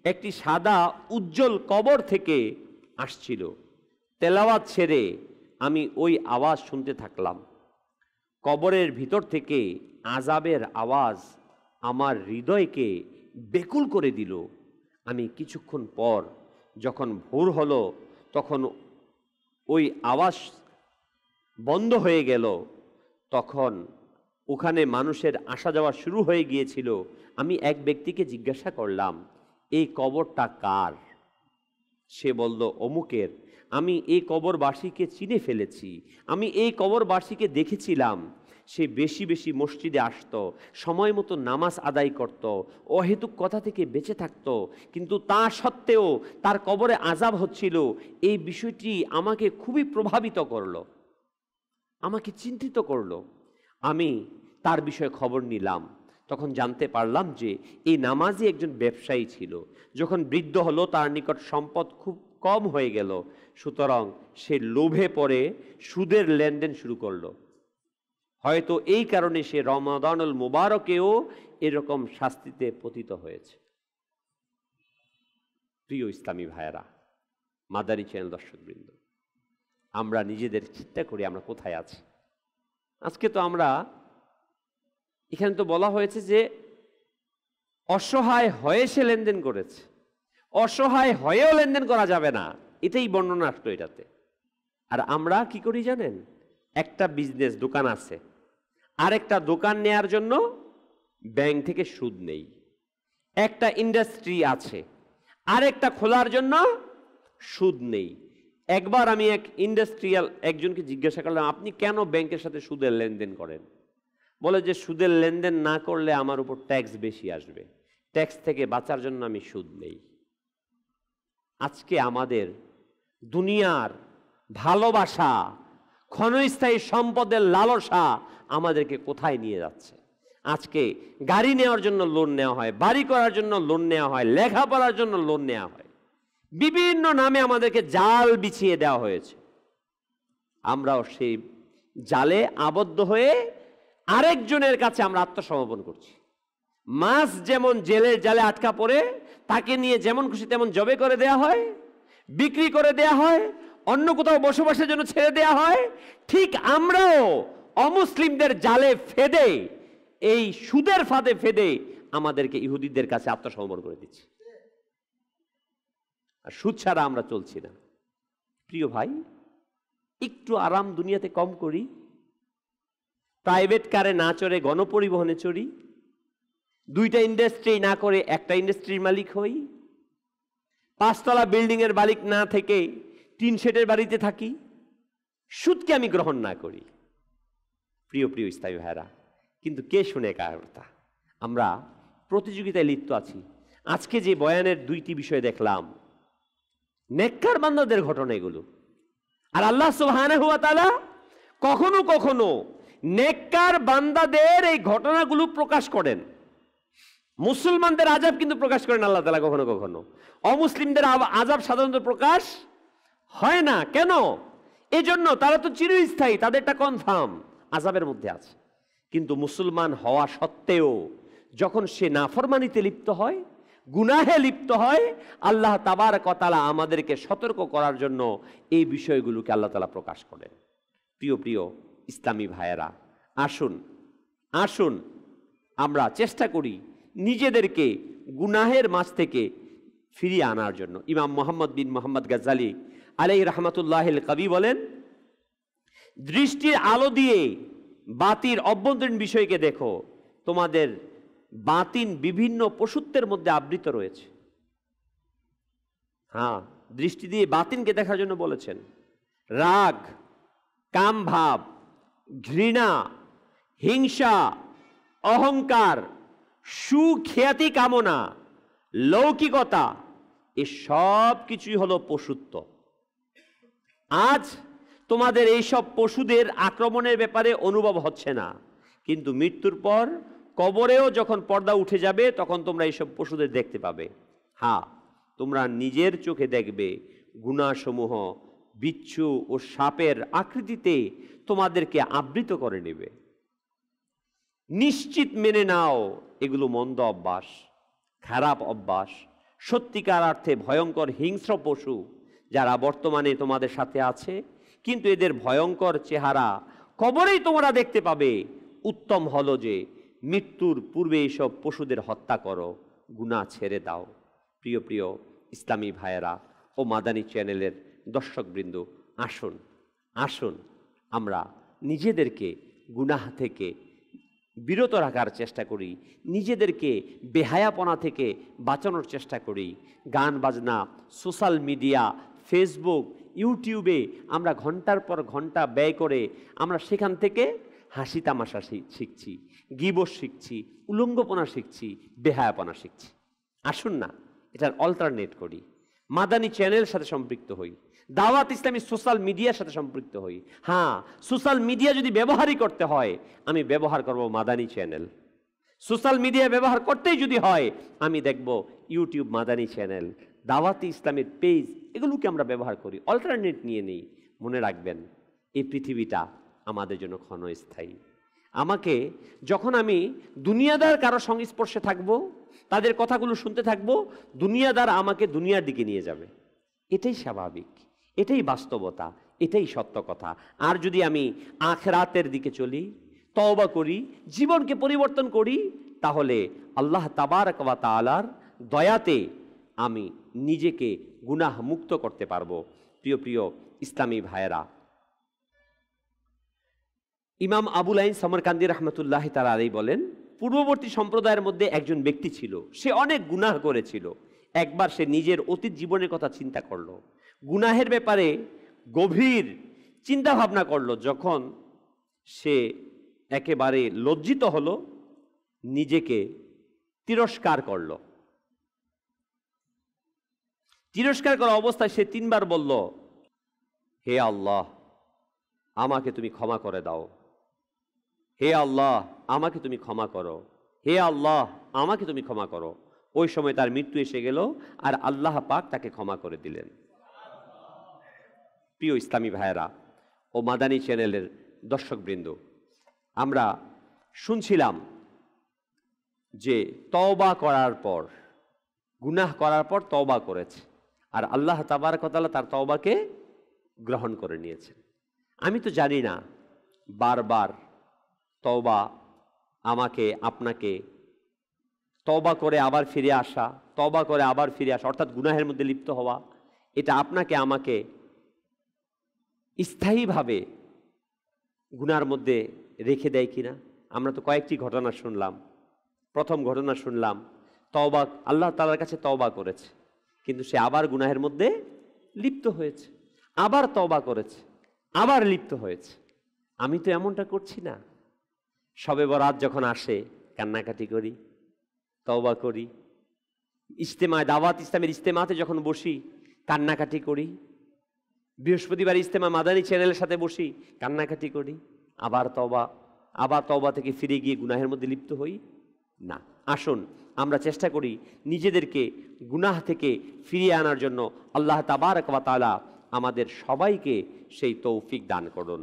একটি সাদা উজ্জ্বল কবর থেকে আসছিল। তেলাওয়াত ছেড়ে আমি ওই আওয়াজ শুনতে থাকলাম। কবরের ভিতর থেকে আযাবের আওয়াজ আমার হৃদয়কে বেকুল করে দিল। আমি কিছুক্ষণ পর যখন ভোর হলো তখন ওই আওয়াজ বন্ধ হয়ে গেল, তখন ওখানে মানুষের আসা যাওয়া শুরু হয়ে গিয়েছিল। আমি এক ব্যক্তিকে জিজ্ঞাসা করলাম, এই কবরটা কার? সে বলল, অমুকের। আমি এই কবরবাসীকে চিনে ফেলেছি, আমি এই কবরবাসীকে দেখেছিলাম। সে বেশি বেশি মসজিদে আসতো, সময় মতো নামাজ আদায় করত, অহেতুক কথা থেকে বেঁচে থাকত, কিন্তু তা সত্ত্বেও তার কবরে আযাব হচ্ছিল। এই বিষয়টি আমাকে খুবই প্রভাবিত করলো, আমাকে চিন্তিত করলো। আমি তার বিষয়ে খবর নিলাম, তখন জানতে পারলাম যে এই নামাজি একজন ব্যবসায়ী ছিল। যখন বৃদ্ধ হলো তার নিকট সম্পদ খুব কম হয়ে গেল, সুতরাং সে লোভে পড়ে সুদের লেনদেন শুরু করলো। হয়তো এই কারণে সে রমাদানুল মুবারকেও এরকম শাস্তিতে পতিত হয়েছে। প্রিয় ইসলামী ভাইয়েরা, মাদানী চ্যানেল দর্শকবৃন্দ, আমরা নিজেদের চিন্তা করি আমরা কোথায় আছি। আজকে তো আমরা এখানে তো বলা হয়েছে যে অসহায় হয়ে সে লেনদেন করেছে, অসহায় হয়েও লেনদেন করা যাবে না, এটাই বর্ণনা আসলো এটাতে। আর আমরা কি করি জানেন, একটা বিজনেস দোকান আছে, আরেকটা দোকান নেয়ার জন্য ব্যাংক থেকে সুদ নেই। একটা ইন্ডাস্ট্রি আছে, আরেকটা খোলার জন্য সুদ নেই। একবার আমি এক ইন্ডাস্ট্রিয়াল একজনকে জিজ্ঞাসা করলাম, আপনি কেন ব্যাংকের সাথে সুদের লেনদেন করেন? বলে যে সুদের লেনদেন না করলে আমার উপর ট্যাক্স বেশি আসবে, ট্যাক্স থেকে বাঁচার জন্য আমি সুদ নেই। আজকে আমাদের দুনিয়ার ভালোবাসা, ক্ষণস্থায়ী সম্পদের লালসা আমাদেরকে কোথায় নিয়ে যাচ্ছে। আজকে গাড়ি নেওয়ার জন্য লোন নেওয়া হয়, বাড়ি করার জন্য লোন নেওয়া হয়, লেখাপড়ার জন্য লোন নেওয়া হয়, বিভিন্ন নামে আমাদেরকে জাল বিছিয়ে দেওয়া হয়েছে। আমরাও সেই জালে আবদ্ধ হয়ে আরেকজনের কাছে আমরা আত্মসমর্পণ করছি। মাছ যেমন জেলের জালে আটকা পড়ে তাকে নিয়ে যেমন খুশি তেমন জবে করে দেয়া হয়, বিক্রি করে দেয়া হয়, অন্য কোথাও বসবাসের জন্য ছেড়ে দেয়া হয়, ঠিক আমরাও অমুসলিমদের জালে ফেদে, এই সুদের ফাঁদে ফেদে আমাদেরকে ইহুদিদের কাছে আত্মসমর্পণ করে দিচ্ছি। আর সুদ ছাড়া আমরা চলছি না। প্রিয় ভাই, একটু আরাম দুনিয়াতে কম করি, প্রাইভেট কারে না চড়ে গণপরিবহনে চড়ি, দুইটা ইন্ডাস্ট্রি না করে একটা ইন্ডাস্ট্রির মালিক হই, 5 তলা বিল্ডিং এর মালিক না থেকে টিন শেডের বাড়িতে থাকি, সুদকে আমি গ্রহণ না করি। প্রিয় প্রিয় ইসলামী ভাইরা, কিন্তু কে শুনে কার কথা? আমরা প্রতিযোগিতায় লিপ্ত আছি। আজকে যে বয়ানের 2টি বিষয় দেখলাম, নেককার বান্দাদের ঘটনা এগুলো। আর আল্লাহ সুবহানাহু ওয়া তাআলা কখনো কখনো নেককার বান্দাদের এই ঘটনাগুলো প্রকাশ করেন। মুসলমানদের আযাব কিন্তু প্রকাশ করেন আল্লাহ তাআলা কখনো কখনো, অমুসলিমদের আযাব সাধারণত প্রকাশ হয় না। কেন? এজন্য তারা তো চিরস্থায়ী, তাদেরটা কনফার্ম আযাবের মধ্যে আছে। কিন্তু মুসলমান হওয়া সত্ত্বেও যখন সে নাফরমানিতে লিপ্ত হয়, গুনাহে লিপ্ত হয়, আল্লাহ তাবারক ওয়া তাআলা আমাদেরকে সতর্ক করার জন্য এই বিষয়গুলোকে আল্লাহ তাআলা প্রকাশ করেন। প্রিয় প্রিয় ইসলামী ভাইয়েরা, আসুন আসুন আমরা চেষ্টা করি নিজেদেরকে গুনাহের মাঝ থেকে ফিরিয়ে আনার জন্য। ইমাম মুহাম্মদ বিন মুহাম্মদ গাজ্জালি আলাইহি রাহমাতুল্লাহিল কবি বলেন, দৃষ্টির আলো দিয়ে বাতির অভ্যন্তরীণ বিষয়কে দেখো, তোমাদের বাতিন বিভিন্ন পশুত্বের মধ্যে আবৃত রয়েছে। হ্যাঁ, দৃষ্টি দিয়ে বাতিনকে দেখার জন্য বলেছেন। রাগ, কাম ভাব, ঘৃণা, হিংসা, অহংকার, সুখ্যাতি কামনা, লৌকিকতা, এ সব কিছুই হলো পশুত্ব। আজ তোমাদের এইসব পশুদের আক্রমণের ব্যাপারে অনুভব হচ্ছে না, কিন্তু মৃত্যুর পর কবরেও যখন পর্দা উঠে যাবে তখন তোমরা এইসব পশুদের দেখতে পাবে। হ্যাঁ, তোমরা নিজের চোখে দেখবে গুনাহসমূহ বিচ্ছু ও সাপের আকৃতিতে তোমাদেরকে আবৃত করে নেবে। নিশ্চিত মেনে নাও এগুলো মন্দ অভ্যাস, খারাপ অভ্যাস, সত্যিকার অর্থে ভয়ঙ্কর হিংস্র পশু যারা বর্তমানে তোমাদের সাথে আছে, কিন্তু এদের ভয়ঙ্কর চেহারা কবরেই তোমরা দেখতে পাবে। উত্তম হলো যে মৃত্যুর পূর্বে এইসব পশুদের হত্যা করো, গুনাহ ছেড়ে দাও। প্রিয় প্রিয় ইসলামী ভাইয়েরা ও মাদানী চ্যানেলের দর্শকবৃন্দ, আসুন আসুন আমরা নিজেদেরকে গুনাহ থেকে বিরত রাখার চেষ্টা করি, নিজেদেরকে বেহায়াপনা থেকে বাঁচানোর চেষ্টা করি। গান বাজনা, সোশ্যাল মিডিয়া, ফেসবুক, ইউটিউবে আমরা ঘন্টার পর ঘন্টা ব্যয় করে আমরা সেখান থেকে হাসি তামাশা শিখছি, গীবত শিখছি, উলঙ্গপনা শিখছি, বেহায়াপনা শিখছি। আসুন না এটার অল্টারনেট করি, মাদানী চ্যানেলের সাথে সম্পৃক্ত হই, দাওয়াত ইসলামী সোশ্যাল মিডিয়ার সাথে সম্পৃক্ত হই। হ্যাঁ, সোশ্যাল মিডিয়া যদি ব্যবহারই করতে হয়, আমি ব্যবহার করব মাদানী চ্যানেল। সোশ্যাল মিডিয়া ব্যবহার করতেই যদি হয়, আমি দেখব ইউটিউব মাদানী চ্যানেল, দাওয়াতি ইসলামের পেজ, এগুলোকে আমরা ব্যবহার করি, অল্টারনেট নিয়ে নিই। মনে রাখবেন, এই পৃথিবীটা আমাদের জন্য ক্ষণস্থায়ী। আমাকে যখন আমি দুনিয়াদার কারো সংস্পর্শে থাকব, তাদের কথাগুলো শুনতে থাকব, দুনিয়াদার আমাকে দুনিয়ার দিকে নিয়ে যাবে। এটাই স্বাভাবিক, এটাই বাস্তবতা, এটাই সত্য কথা। আর যদি আমি আখিরাতের দিকে চলি, তওবা করি, জীবনকে পরিবর্তন করি, তাহলে আল্লাহ তাবারক ওয়া তাআলার দয়াতে আমি নিজেকে গুনাহ মুক্ত করতে পারবো। প্রিয় প্রিয় ইসলামী ভাইয়েরা, ইমাম আবুল আইন সমরকান্দি রহমতুল্লাহ তাআলা আলাইহি বলেন, পূর্ববর্তী সম্প্রদায়ের মধ্যে একজন ব্যক্তি ছিল, সে অনেক গুনাহ করেছিল। একবার সে নিজের অতীত জীবনের কথা চিন্তা করলো, গুনাহের ব্যাপারে গভীর চিন্তা ভাবনা করলো। যখন সে একেবারে লজ্জিত হলো, নিজেকে তিরস্কার করলো। তিরস্কার করা অবস্থায় সে 3 বার বলল, হে আল্লাহ, আমাকে তুমি ক্ষমা করে দাও, হে আল্লাহ, আমাকে তুমি ক্ষমা করো, হে আল্লাহ, আমাকে তুমি ক্ষমা করো। ওই সময় তার মৃত্যু এসে গেল, আর আল্লাহ পাক তাকে ক্ষমা করে দিলেন। প্রিয় ইসলামী ভাইয়েরা ও মাদানী চ্যানেলের দর্শকবৃন্দ, আমরা শুনছিলাম যে তওবা করার পর, গুনাহ করার পর তওবা করেছে, আর আল্লাহ তাবারক ওয়া তাআলা তার তওবাকে গ্রহণ করে নিয়েছেন। আমি তো জানি না বারবার তওবা আমাকে আপনাকে তওবা করে আবার ফিরে আসা, তওবা করে আবার ফিরে আসা, অর্থাৎ গুনাহের মধ্যে লিপ্ত হওয়া, এটা আপনাকে আমাকে স্থায়ীভাবে গুনার মধ্যে রেখে দেয় কিনা। আমরা তো কয়েকটি ঘটনা শুনলাম। প্রথম ঘটনা শুনলাম, তওবা, আল্লাহ তাআলার কাছে তওবা করেছে, কিন্তু সে আবার গুনাহের মধ্যে লিপ্ত হয়েছে, আবার তওবা করেছে, আবার লিপ্ত হয়েছে। আমি তো এমনটা করছি না। শবে বরাত যখন আসে, কান্নাকাটি করি, তওবা করি। ইজতেমায়, দাওয়াত ইসলামের ইজতেমাতে যখন বসি, কান্নাকাটি করি। বৃহস্পতিবার ইজতেমা মাদানী চ্যানেলের সাথে বসি, কান্নাকাটি করি, আবার তওবা, আবার তওবা থেকে ফিরে গিয়ে গুনাহের মধ্যে লিপ্ত হই না। আসুন আমরা চেষ্টা করি নিজেদেরকে গুনাহ থেকে ফিরিয়ে আনার জন্য। আল্লাহ তাবারক ওয়া তাআলা আমাদের সবাইকে সেই তৌফিক দান করুন।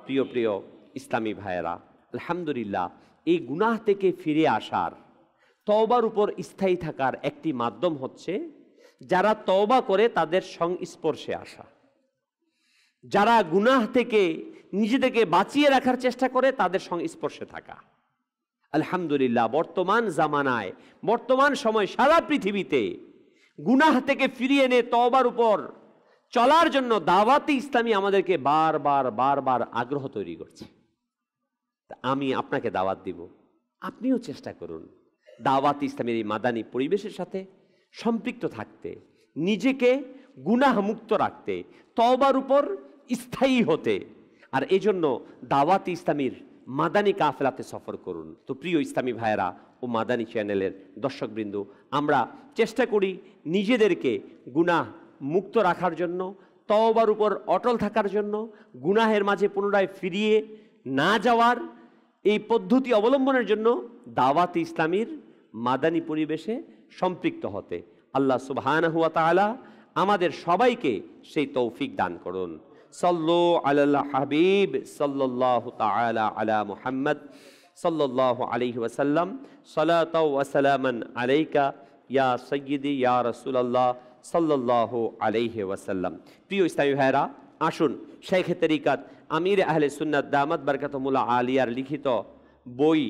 প্রিয় প্রিয় ইসলামী ভাইয়েরা, আলহামদুলিল্লাহ, এই গুনাহ থেকে ফিরে আসার, তওবার উপর স্থায়ী থাকার একটি মাধ্যম হচ্ছে যারা তওবা করে তাদের সংস্পর্শে আসা। যারা গুনাহ থেকে নিজেদেরকে বাঁচিয়ে রাখার চেষ্টা করে তাদের সংস্পর্শে থাকা। আলহামদুলিল্লাহ, বর্তমান জামানায়, বর্তমান সময় সারা পৃথিবীতে গুনাহ থেকে ফিরিয়ে এনে তওবার উপর চলার জন্য দাওয়াতে ইসলামী আমাদেরকে বারবার বারবার আগ্রহ তৈরি করছে। আমি আপনাকে দাওয়াত দিব, আপনিও চেষ্টা করুন দাওয়াতে ইসলামের এই মাদানী পরিবেশের সাথে সম্পৃক্ত থাকতে, নিজেকে গুনাহ মুক্ত রাখতে, তওবার উপর স্থায়ী হতে। আর এজন্য দাওয়াতে ইসলামীর মাদানী কাফেলাতে সফর করুন। তো প্রিয় ইসলামী ভাইয়েরা ও মাদানী চ্যানেলের দর্শকবৃন্দ, আমরা চেষ্টা করি নিজেদেরকে গুনাহ মুক্ত রাখার জন্য, তওবার উপর অটল থাকার জন্য, গুনাহের মাঝে পুনরায় ফিরিয়ে না যাওয়ার এই পদ্ধতি অবলম্বনের জন্য দাওয়াতে ইসলামীর মাদানী পরিবেশে সম্পৃক্ত হতে। আল্লাহ সুবহানাহু ওয়া তাআলা আমাদের সবাইকে সেই তৌফিক দান করুন। সাল্লু আলাল হাবিব সাল্লাল্লাহু তাআলা আলা মুহাম্মদ সাল্লাল্লাহু আলাইহি ওয়াসাল্লাম, সালাতাও ওয়া সালামান আলাইকা ইয়া সাইয়্যিদি ইয়া রাসূলুল্লাহ সাল্লাল্লাহু আলাইহি ওয়াসাল্লাম। প্রিয় ইসলামী ভাইরা, আসুন শাইখে তরিকাত আমির আহলে সুন্নাত দামাত বারকাতুহুল আলিয়ার লিখিত বই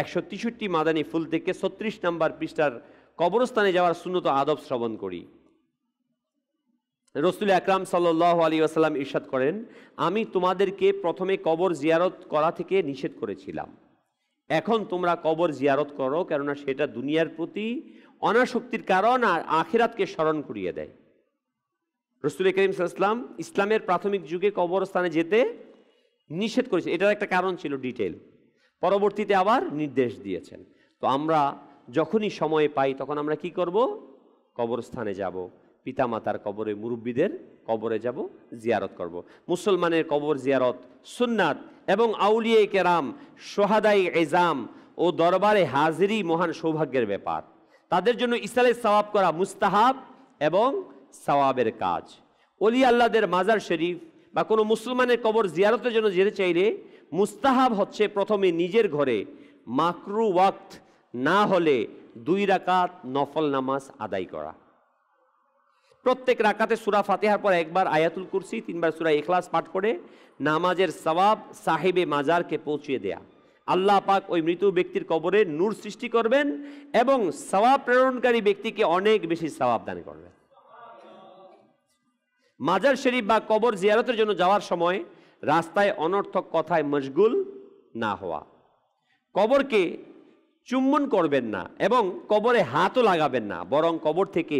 163 মাদানী ফুল থেকে 36 নম্বর পৃষ্ঠার কবরস্থানে যাওয়ার সুন্নত আদব শ্রবণ করি। রাসূল আকরাম সাল্লাল্লাহু আলাইহি ওয়াসাল্লাম ইরশাদ করেন, আমি তোমাদেরকে প্রথমে কবর জিয়ারত করা থেকে নিষেধ করেছিলাম, এখন তোমরা কবর জিয়ারত করো, কেননা সেটা দুনিয়ার প্রতি অনাসক্তির কারণ আর আখিরাতকে স্মরণ করিয়ে দেয়। রাসূল করিম সাল্লাল্লাহু আলাইহি ওয়াসাল্লাম ইসলামের প্রাথমিক যুগে কবরস্থানে যেতে নিষেধ করেছে, এটার একটা কারণ ছিল ডিটেল, পরবর্তীতে আবার নির্দেশ দিয়েছেন। তো আমরা যখনই সময় পাই তখন আমরা কি করব? কবরস্থানে যাব, পিতামাতার কবরে, মুরব্বীদের কবরে যাব, জিয়ারত করব। মুসলমানের কবর জিয়ারত সুন্নাত এবং আউলিয়া কেরাম, সোহাদাই এজাম ও দরবারে হাজিরি মহান সৌভাগ্যের ব্যাপার। তাদের জন্য ইসালে সওয়াব করা মুস্তাহাব এবং সওয়াবের কাজ। ওলি আল্লাহদের মাজার শরীফ বা কোনো মুসলমানের কবর জিয়ারতের জন্য যেতে চাইলে মুস্তাহাব হচ্ছে প্রথমে নিজের ঘরে মাকরু ওয়াক্ত না হলে 2 রাকাত নফল নামাজ আদায় করা। প্রত্যেক রাকাতে সূরা ফাতিহার পর একবার আয়াতুল কুরসি, 3 বার সূরা ইখলাস পাঠ করে নামাজের সওয়াব সাহিবে মাজারকে পৌঁছিয়ে দেয়া। আল্লাহ পাক ওই মৃত ব্যক্তির কবরে নূর সৃষ্টি করবেন এবং সওয়াব প্রেরণকারী ব্যক্তিকে অনেক বেশি সওয়াব দান করবেন। মাজার শরীফ বা কবর জিয়ারতের জন্য যাওয়ার সময় রাস্তায় অনর্থক কথায় মশগুল না হওয়া, কবরকে চুম্বন করবেন না এবং কবরে হাতও লাগাবেন না, বরং কবর থেকে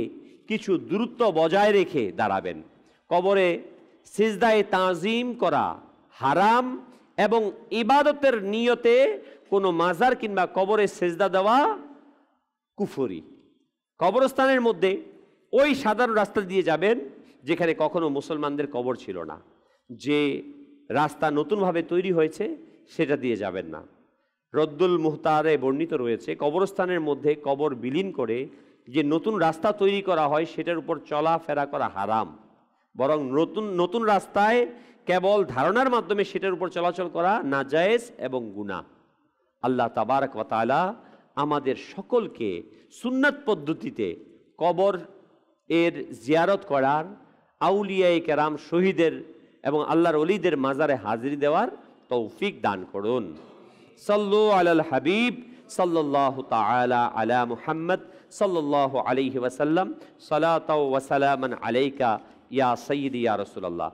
কিছু দূরত্ব বজায় রেখে দাঁড়াবেন। কবরে সিজদায়ে তাজিম করা হারাম এবং ইবাদতের নিয়তে কোনো মাজার কিংবা কবরে সিজদা দেওয়া কুফরি। কবরস্থানের মধ্যে ওই সাধারণ রাস্তা দিয়ে যাবেন যেখানে কখনো মুসলমানদের কবর ছিল না, যে রাস্তা নতুনভাবে তৈরি হয়েছে সেটা দিয়ে যাবেন না। রদ্দুল মুহতারে বর্ণিত রয়েছে, কবরস্থানের মধ্যে কবর বিলীন করে যে নতুন রাস্তা তৈরি করা হয় সেটার উপর চলাফেরা করা হারাম, বরং নতুন রাস্তায় কেবল ধারণার মাধ্যমে সেটার উপর চলাচল করা নাজায়েজ এবং গুনাহ। আল্লাহ তাবারক ওয়া তাআলা আমাদের সকলকে সুন্নাত পদ্ধতিতে কবর এর জিয়ারত করার, আউলিয়ায়ে কেরাম, শহীদের এবং আল্লাহর ওলিদের মাজারে হাজিরি দেওয়ার তৌফিক দান করুন। সাল্লু আলাল হাবিব সাল্লাল্লাহু তাআলা আলা মুহাম্মদ সাল্লাল্লাহু আলাইহি ওয়াসাল্লাম, সালাতাও ওয়া সালামান আলাইকা ইয়া সাইয়্যিদি ইয়া রাসূলুল্লাহ।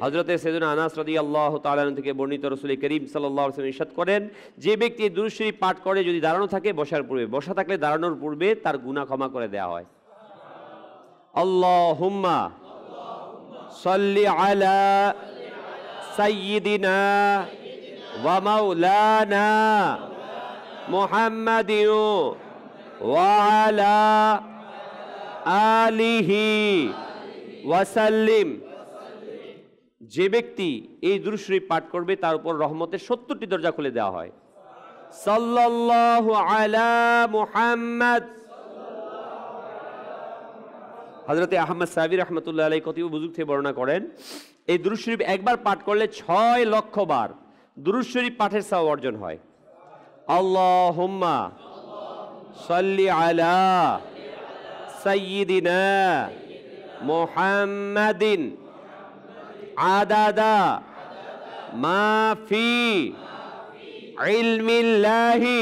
হযরতে সাইয়্যিদুনা আনাস রাদিয়াল্লাহু তাআলা থেকে বর্ণিত, রাসূল করিম সাল্লাল্লাহু আলাইহি ওয়াসাল্লাম ইরশাদ করেন, যে ব্যক্তি দুরূদ শরীফ পাঠ করে যদি দাঁড়ানো থাকে বসার পূর্বে, বসা থাকলে দাঁড়ানোর পূর্বে তার গুনাহ ক্ষমা করে দেওয়া হয়। আল্লাহুম্মা সাল্লি আলা সাইয়্যিদিনা ওয়া মাওলানা মুহাম্মাদিন ওয়া আলা আলিহি ওয়া সাল্লিম। যে ব্যক্তি এই দুরূদ শরীফ পাঠ করবে তার উপর রহমতের 70টি দরজা খুলে দেওয়া হয়। সাল্লাল্লাহু আলা মুহাম্মদ। হযরতে আহমদ সাহাবী রাহমাতুল্লাহ আলাইহি কতিব বুজুর্গ থেকে বর্ণনা করেন, এই দুরূদ শরীফ একবার পাঠ করলে 6 লক্ষ বার দুরূদ শরীফ পাঠের সওয়াব অর্জন হয়। আল্লাহুম্মা সাল্লি আলা সাইয়্যিদিনা মুহাম্মাদিন আদাদা মা ফি ইলমিল্লাহি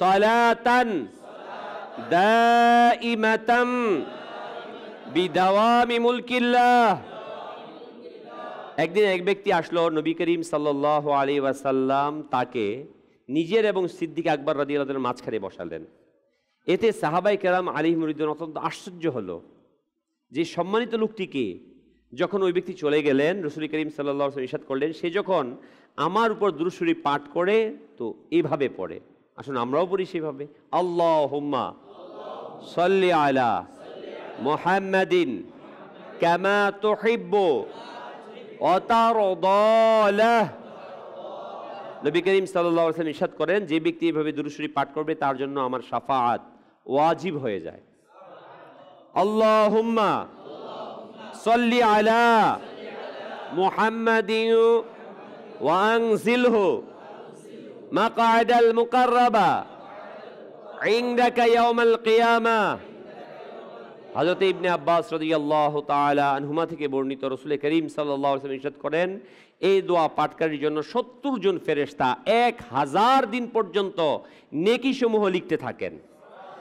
সালাতান দাইমাতাম বিদাওয়ামি মুলকিল্লাহ। একদিন এক ব্যক্তি আসলো, নবী করিম সাল্লাল্লাহু আলাইহি ওয়াসাল্লাম তাকে নিজের এবং সিদ্দিক আকবর রাদিয়াল্লাহু আনহুর মাঝখানে বসালেন। এতে সাহাবায়ে কেরাম আলাইহিম রিদওয়ান অত্যন্ত আশ্চর্য হলো যে সম্মানিত লোকটিকে। যখন ওই ব্যক্তি চলে গেলেন, রাসূল করিম সাল্লাল্লাহু আলাইহি ওয়াসাল্লাম ইরশাদ করলেন, সে যখন আমার উপর দুরূদ শরীফ পাঠ করে তো এইভাবে পড়ে, আসুন আমরাও পড়ি সেভাবে। আল্লাহুম্মা সাল্লি আলা মুহাম্মাদিন কামা তুহিব্বু ওয়া তারদা। নবী করিম সাল্লাল্লাহু আলাইহি ওয়াসাল্লাম ইরশাদ করেন, যে ব্যক্তি এইভাবে দুরূদ শরীফ পাঠ করবে তার জন্য আমার শাফাআত ওয়াজিব হয়ে যায়। আল্লাহুম্মা সাল্লি আলা মুহাম্মাদিন ওয়া আনজিলহু মাকআদাল মুকাররাবা ইনদাকা ইয়াউমাল কিয়ামাহ। হযরত ইবনে আব্বাস রাদিয়াল্লাহু তাআলা আনহুমা থেকে বর্ণিত, রাসূল করিম সাল্লাল্লাহু আলাইহি ওয়াসাল্লাম ইরশাদ করেন, এই দোয়া পাঠকারীর জন্য 70 জন ফেরেশতা 1000 দিন পর্যন্ত নেকি সমূহ লিখতে থাকেন।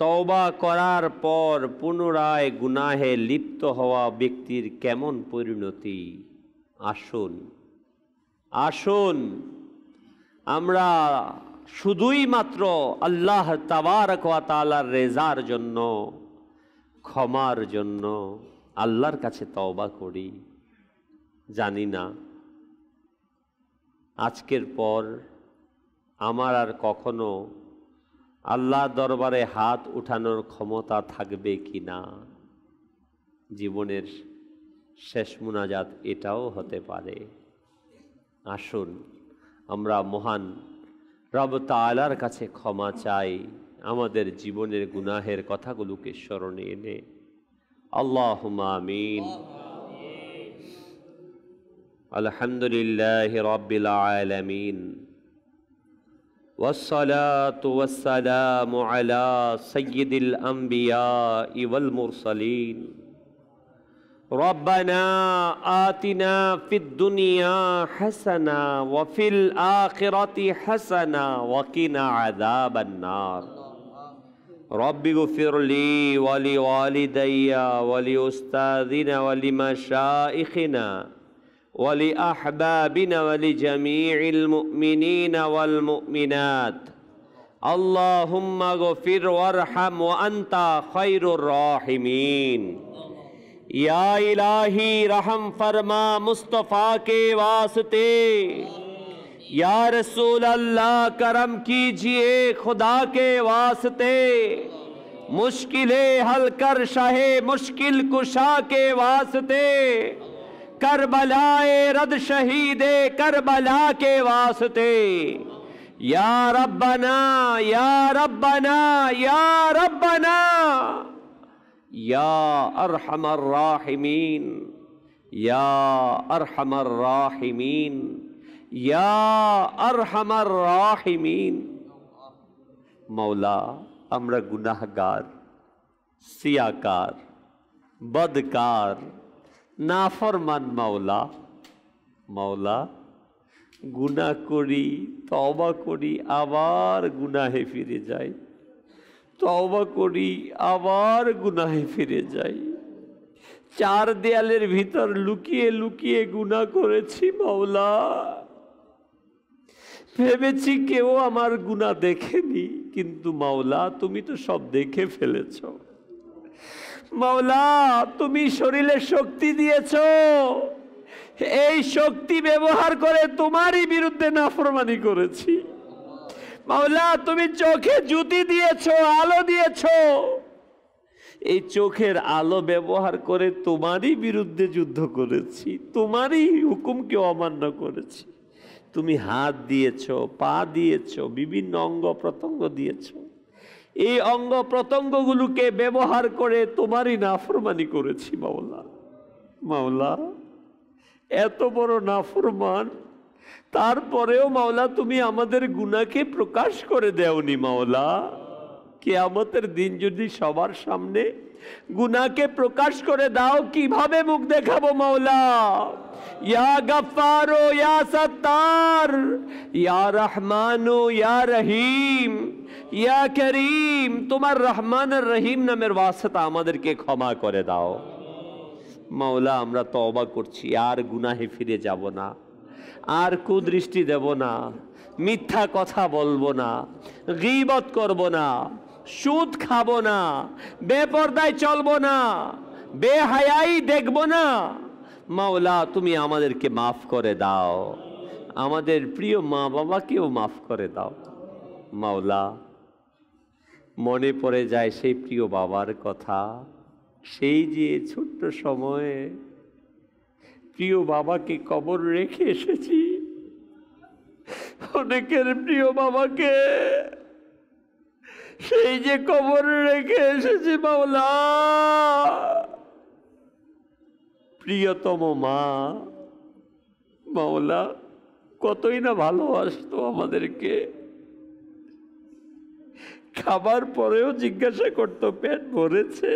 তওবা করার পর পুনরায় গুনাহে লিপ্ত হওয়া ব্যক্তির কেমন পরিণতি। আসুন আসুন আমরা শুধুই মাত্র আল্লাহ তাবারক ওয়া তাআলার রেজার জন্য, ক্ষমার জন্য আল্লাহর কাছে তওবা করি। জানি না আজকের পর আমার আর কখনো আল্লাহ দরবারে হাত উঠানোর ক্ষমতা থাকবে কি না। জীবনের শেষ মুনাজাত এটাও হতে পারে। আসুন আমরা মহান রব তাআলার কাছে ক্ষমা চাই, আমাদের জীবনের গুনাহের কথাগুলোকে স্মরণে এনে। আল্লাহুম্মা আমিন। আলহামদুলিল্লাহি রাব্বিল আলামিন والصلاة والسلام على سيد الأنبياء والمرسلين ربنا آتنا في الدنيا حسنة وفي الآخرة حسنة وقنا عذاب النار رب اغفر لي ولوالدي ولأستاذنا ولمشائخنا ولأحبابنا ولجميع المؤمنين والمؤمنات اللهم اغفر وارحم وأنت خير الراحمين या इलाही रहम फरमा मुस्तफ़ा के वास्ते, या रसूल अल्लाह करम कीजिए खुदा के वास्ते, मुश्किलें हल कर शाहे मुश्किल कुशा के वास्ते, करबलाए रद शहीदे करबला के वास्ते, या रब्बना या रब्बना या रब्बना या अरहमर राहिमीन या अरहमर राहिमीन या अरहमर राहिमीन। मौला আমরা গুনাহগার, সিয়াকার, বদকার, নাফরমান মাওলা। মাওলা গুনাহ করি, তওবা করি, আবার গুনাহে ফিরে যাই, তওবা করি আবার গুনাহে ফিরে যাই। চার দেয়ালের ভিতর লুকিয়ে লুকিয়ে গুনাহ করেছি মাওলা। ভেবেছি কেউ আমার গুনাহ দেখেনি, কিন্তু মাওলা তুমি তো সব দেখে ফেলেছ। মাওলা তুমি শরীরে শক্তি দিয়েছ, এই শক্তি ব্যবহার করে তোমারই বিরুদ্ধে নাফরমানি করেছি। মাওলা তুমি চোখে জ্যোতি দিয়েছো, আলো দিয়েছো, এই চোখের আলো ব্যবহার করে তোমারই বিরুদ্ধে যুদ্ধ করেছি, তোমারই হুকুমকে অমান্য করেছি। তুমি হাত দিয়েছো, পা দিয়েছো, বিভিন্ন অঙ্গ প্রত্যঙ্গ দিয়েছো, এই অঙ্গ প্রত্যঙ্গগুলোকে ব্যবহার করে তোমারই নাফরমানি করেছি মাওলা। মাওলা এত বড় নাফরমান, তারপরেও মাওলা তুমি আমাদের গুনাহকে প্রকাশ করে দেওনি মাওলা। কিয়ামতের দিন যদি সবার সামনে গুনাহকে প্রকাশ করে দাও, কিভাবে মুখ দেখাবো মাওলা? ইয়া গফফারো ইয়া সত্তার ইয়া রহমানো ইয়া রহিম ইয়া করিম, তোমার রহমান আর রহিম নামের ওয়াসিতা আমাদেরকে ক্ষমা করে দাও মাওলা। আমরা তওবা করছি, আর গুনাহে ফিরে যাব না, আর কুদৃষ্টি দেব না, মিথ্যা কথা বলবো না, গীবত করব না, সুদ খাবো না, বেপরদায় চলবো না, বেহায়াই দেখব না। মাওলা তুমি আমাদেরকে মাফ করে দাও, আমাদের প্রিয় মা বাবাকেও মাফ করে দাও মাওলা। মনে পড়ে যায় সেই প্রিয় বাবার কথা, সেই যে ছোট্ট সময়ে প্রিয় বাবাকে কবর রেখে এসেছি। অনেকের প্রিয় বাবাকে সেই যে কবর রেখে এসেছি মাওলা। প্রিয়তম মা মাওলা কতই না ভালোবাসতো আমাদেরকে, খাবার পরেও জিজ্ঞাসা করতো পেট ভরেছে।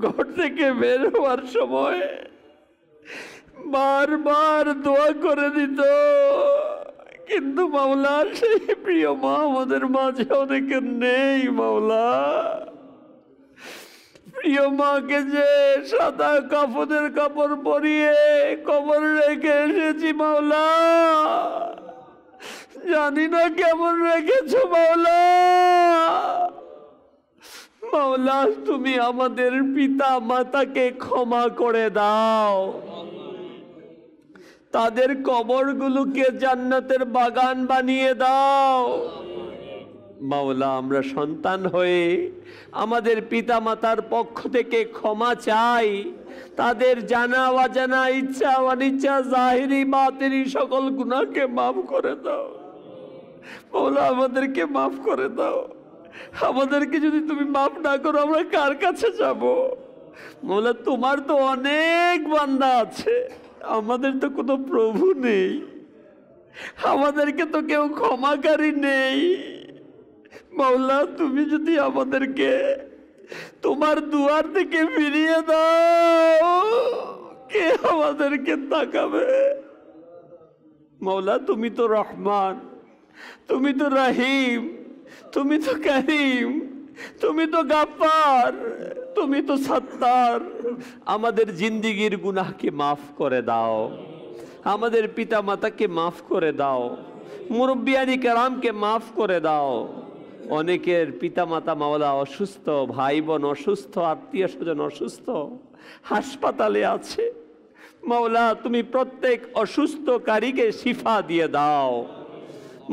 ঘর থেকে বের হওয়ার সময় বারবার দোয়া করে দিত, কিন্তু মাওলা সেই প্রিয় মা আমাদের মাঝে অনেকে নেই মাওলা। প্রিয় মাকে যে সাদা কাফনের কাপড় পরিয়ে কবর রেখে এসেছি মাওলা, জানি না কেমন রেখেছো মাওলা। মাওলা তুমি আমাদের পিতা মাতাকে ক্ষমা করে দাও, তাদের কবরগুলোকে জান্নাতের বাগান বানিয়ে দাও মাওলা। আমরা সন্তান হয়ে আমাদের পিতা মাতার পক্ষ থেকে ক্ষমা চাই, তাদের জানা অজানা ইচ্ছা অনিচ্ছা জাহিরি বাতিনি সকল গুনাহকে মাফ করে দাও মাওলা। আমাদেরকে মাফ করে দাও। আমাদেরকে যদি তুমি মাফ না করো আমরা কার কাছে যাব মাওলা? তোমার তো অনেক বান্দা আছে, আমাদের তো কোনো প্রভু নেই, আমাদেরকে তো কেউ ক্ষমাকারী নেই মাওলা। তুমি যদি আমাদেরকে তোমার দুয়ার থেকে ফিরিয়ে দাও, কে আমাদেরকে তাকাবে মাওলা? তুমি তো রহমান, তুমি তো রহিম, তুমি তো করিম, তুমি তো গাফফার, তুমি তো সত্তার। আমাদের জিন্দিগির গুনাহকে মাফ করে দাও, আমাদের পিতা মাতাকে মাফ করে দাও, মুরব্বিয়ানি কেরামকে মাফ করে দাও। অনেকের পিতা মাতা মাওলা অসুস্থ, ভাই বোন অসুস্থ, আত্মীয় স্বজন অসুস্থ, হাসপাতালে আছে মাওলা। তুমি প্রত্যেক অসুস্থকারীকে শিফা দিয়ে দাও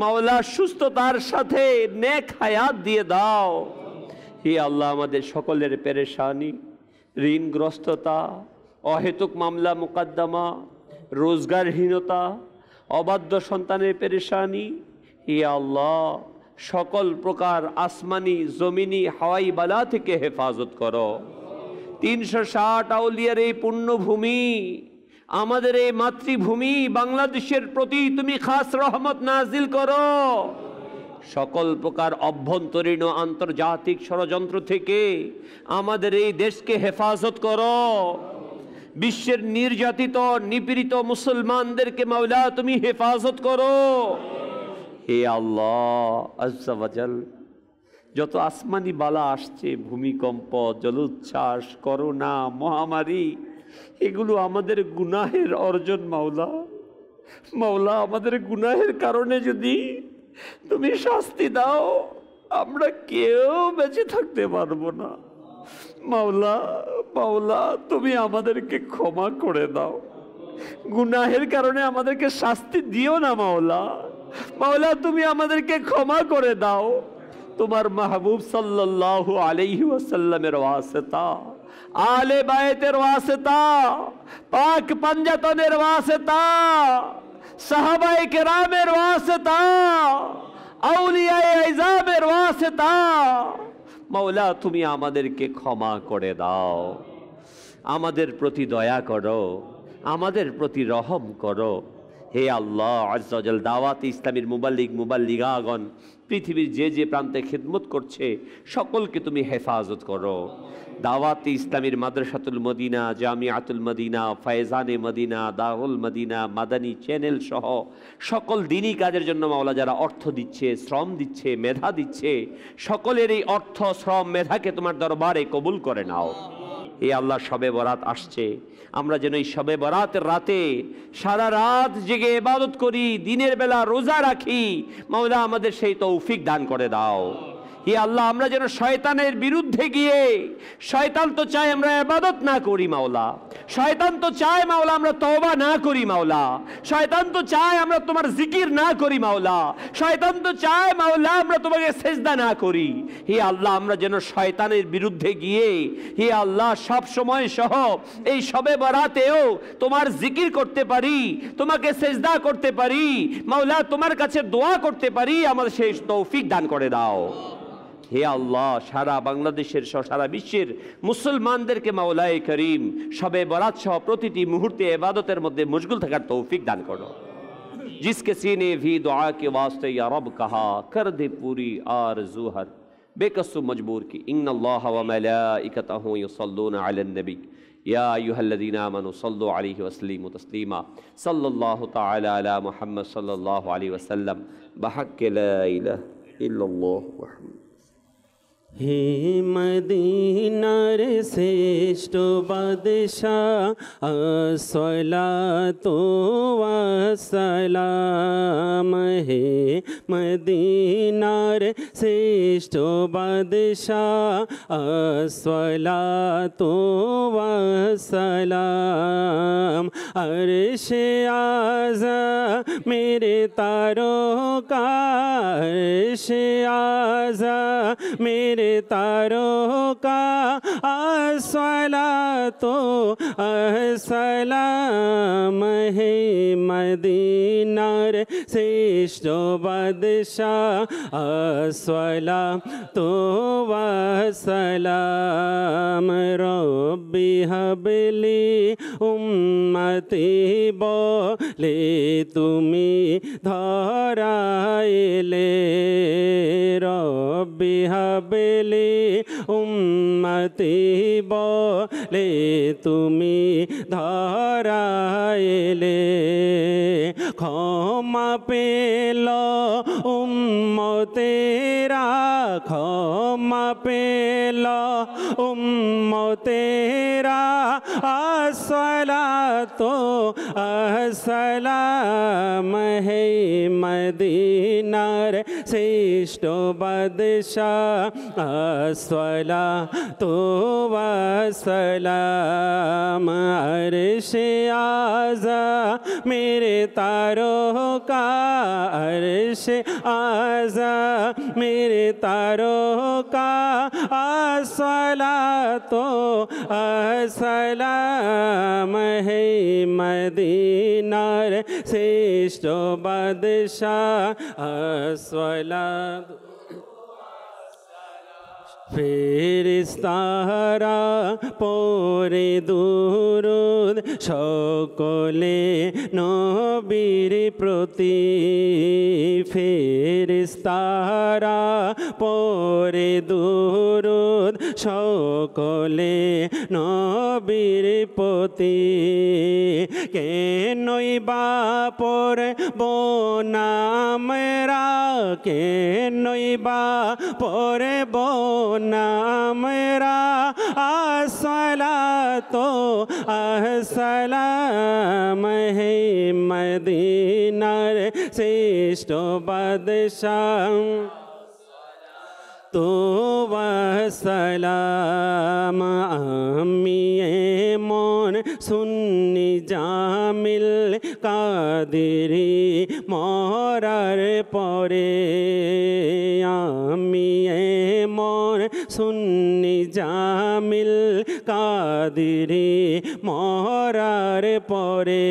মাওলা, সুস্থতার সাথে নেক হায়াত দিয়ে দাও। হে আল্লাহ, আমাদের সকলের পেরেশানি, ঋণগ্রস্ততা, অহেতুক মামলা মোকদ্দমা, রোজগারহীনতা, অবাধ্য সন্তানের পেরেশানি, হে আল্লাহ সকল প্রকার আসমানি জমিনি হাওয়াই বালা থেকে হেফাজত করো। 360 আউলিয়ার এই পুণ্যভূমি, আমাদের এই মাতৃভূমি বাংলাদেশের প্রতি তুমি খাস রহমত নাজিল করো। সকল প্রকার অভ্যন্তরীণ ও আন্তর্জাতিক ষড়যন্ত্র থেকে আমাদের এই দেশকে হেফাজত করো। বিশ্বের নির্যাতিত নিপীড়িত মুসলমানদেরকে মাওলা তুমি হেফাজত করো। হে আল্লাহ আজ্জা ওয়াজাল, যত আসমানি বালা আসছে, ভূমিকম্প, জলোচ্ছ্বাস, করোনা, মহামারী, এগুলো আমাদের গুনাহের অর্জন মাওলা। মাওলা আমাদের গুনাহের কারণে যদি তুমি শাস্তি দাও, আমরা কেউ বেঁচে থাকতে পারবো না মাওলা। মাওলা তুমি আমাদেরকে ক্ষমা করে দাও, গুনাহের কারণে আমাদেরকে শাস্তি দিও না মাওলা। মাওলা তুমি আমাদেরকে ক্ষমা করে দাও। তোমার মাহবুব সাল্লাল্লাহু আলাইহি ওয়াসাল্লামের ওয়াসিতা, আলে বায়তের ওয়াসিতা, পাক পাঞ্জাতনের ওয়াসিতা, সাহাবায়ে কেরামের ওয়াসিতা, আউলিয়ায়ে আযমের ওয়াসিতা, মাওলা তুমি আমাদেরকে ক্ষমা করে দাও। আমাদের প্রতি দয়া করো, আমাদের প্রতি রহম করো। হে আল্লাহ আজ্জা ওয়াজাল, দাওয়াত ইসলামীর মুবাল্লিগাগণ পৃথিবীর যে যে প্রান্তে খিদমত করছে সকলকে তুমি হেফাজত করো। দাওয়াত ইসলামীর মাদ্রাসাতুল মদিনা, জামিয়াতুল মদিনা, ফায়জানে মদিনা, দারুল মদিনা, মাদানী চ্যানেল সহ সকল দিনই কাজের জন্য মাওলা যারা অর্থ দিচ্ছে, শ্রম দিচ্ছে, মেধা দিচ্ছে, সকলের এই অর্থ, শ্রম, মেধাকে তোমার দরবারে কবুল করে নাও। এই আল্লাহ শবে বরাত আসছে, আমরা যেন এই শবে বরাতের রাতে সারা রাত জেগে ইবাদত করি, দিনের বেলা রোজা রাখি। মাওলা আমাদের সেই তৌফিক দান করে দাও। হে আল্লাহ, আমরা যেন শয়তানের বিরুদ্ধে গিয়ে, শয়তান তো চায় আমরা ইবাদত না করি মাওলা, শয়তান তো চায় মাওলা আমরা তওবা না করি মাওলা, শয়তান তো চায় আমরা তোমার জিকির না করি মাওলা, শয়তান তো চায় মাওলা আমরা তোমাকে সেজদা না করি। হে আল্লাহ, আমরা যেন শয়তানের বিরুদ্ধে গিয়ে, হে আল্লাহ সব সময় সহ এই শবে বরাতেও তোমার জিকির করতে পারি, তোমাকে সেজদা করতে পারি মাওলা, তোমার কাছে দোয়া করতে পারি। আমাদের সেই তৌফিক দান করে দাও। হে আল্লাহ, সারা বাংলাদেশের সহ সারা বিশ্বের মুসলমানদেরকে মাওলায়ে করিম শবে বরাত সহ প্রতিটি মুহূর্তে ইবাদতের মধ্যে মশগুল থাকার তৌফিক দান করো। जिसके सीने भी दुआ के वास्ते या रब कहा, कर दे पूरी आरज़ू हर बेकसु मजबूर की। इन्नल्लाह व मलाइकतहु युसल्लूना अलन नबी या अय्युहल्लज़ीना आमनू सल्लु अलैहि वसल्लिमु तस्लीमा सल्लल्लाहु तआला अला मुहम्मद सल्लल्लाहु अलैहि वसल्लम बहक़्क़ि ला इलाहा इल्लल्लाह मुहम्मद।
हे मदीनार श्रेष्ठ बादशाह अस्सलातु वस्सलाम। हे मदीनार श्रेष्ठ बादशाह अस्सलातु वस्सलाम। अर्शे आज़ा मेरे तारों का, अर्शे आज़ा मेरे तारों का अस्सलातो अस्सलाम। है मदीनार श्रेष्ठ बादशाह अस्सलातो वस्सलाम। रब्बी हबली उम्मती बोले तुमी धराइले, रब्बी हबली उम्मती बोले तुमी धराइले। क्षमा पेलो उम्मतेरा, क्षमा पेलो उम्मतेरा अस्सलातो अस्सलाम। है मदीनार श्रेष्ठ बादशाह अस्सलातो वस्सलाम। अर्शे आज़ा मेरे तारों का, अर्शे आज़ा मेरे तारों का अस्सलातो अस्सलाम। है मदीनार श्रेष्ठ बादशाह अस्सलातो। ফেরেশতারা পড়ে দুরূদ সকলে নবীর প্রতি, ফেরেশতারা পড়ে দুরূদ সকলে নবীর প্রতি। কেনই বা পড়ব না আমরা, কেনই বা পড়ব না আমরা अस्सलातो अस्सलाम। है मदीनार श्रेष्ठ बादशाह तो वस्सलाम। আমি মন সুন্নি জামিল কাদেরি মরার পরে, আমি মন সুন্নি জামিল কাদেরি মরার পরে।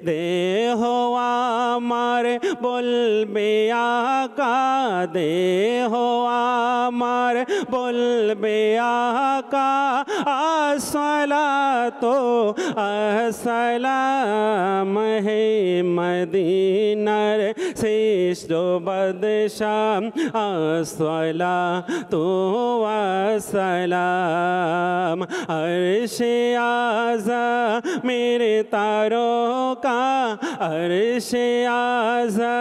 দেহ আমার বলবে আকা, দেহ আমার বলবে আকা अस्सलातो अस्सलाम। है मदीनार श्रेष्ठ बादशाह अस्सलातो अस्सलाम। अर्शे आज़ा मेरे तारों का, अर्शे आज़ा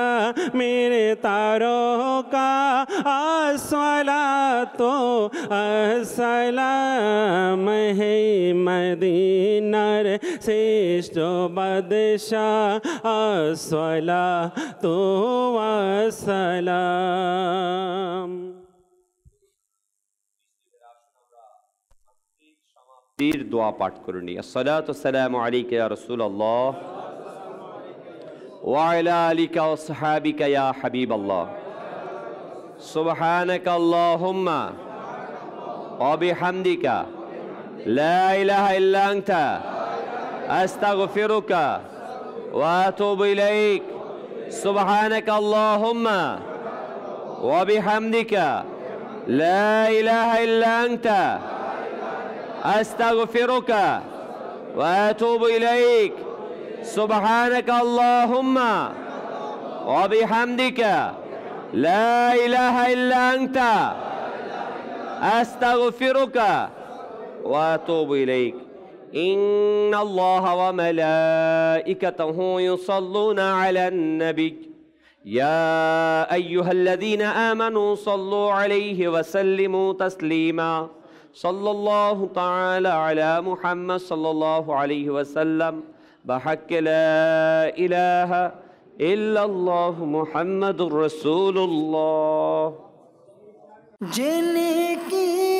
मेरे तारों का अस्सलातो अस्सलाम। है मदीनार श्रेष्ठ बादशाह अस्सलातो अस्सलाम।
দোয়া পাঠ করে নি। আসসালাতু ওয়াসসালামু আলাইকা ইয়া রাসূলুল্লাহ ওয়া আলা আলিকা ওয়া সাহাবিকা ইয়া হাবিবাল্লাহ। সুবহানাকা আল্লাহুম্মা ওয়া বিহামদিকা লা ইলাহা ইল্লা আনতা আস্তাগফিরুকা ওয়া আতুবু ইলাইক। সুবহানাকা আল্লাহুম্মা ওয়া বিহামদিকা লা ইলাহা ইল্লা আনতা أستغفرك وأتوب إليك. سبحانك اللهم وبحمدك لا إله إلا أنت أستغفرك وأتوب إليك إن الله وملائكته يصلون على النبي يا أيها الذين آمنوا صلوا عليه وسلموا تسليما صلى الله تعالى على محمد صلى الله عليه وسلم بحق لا إله إلا الله محمد رسول الله
जिनकी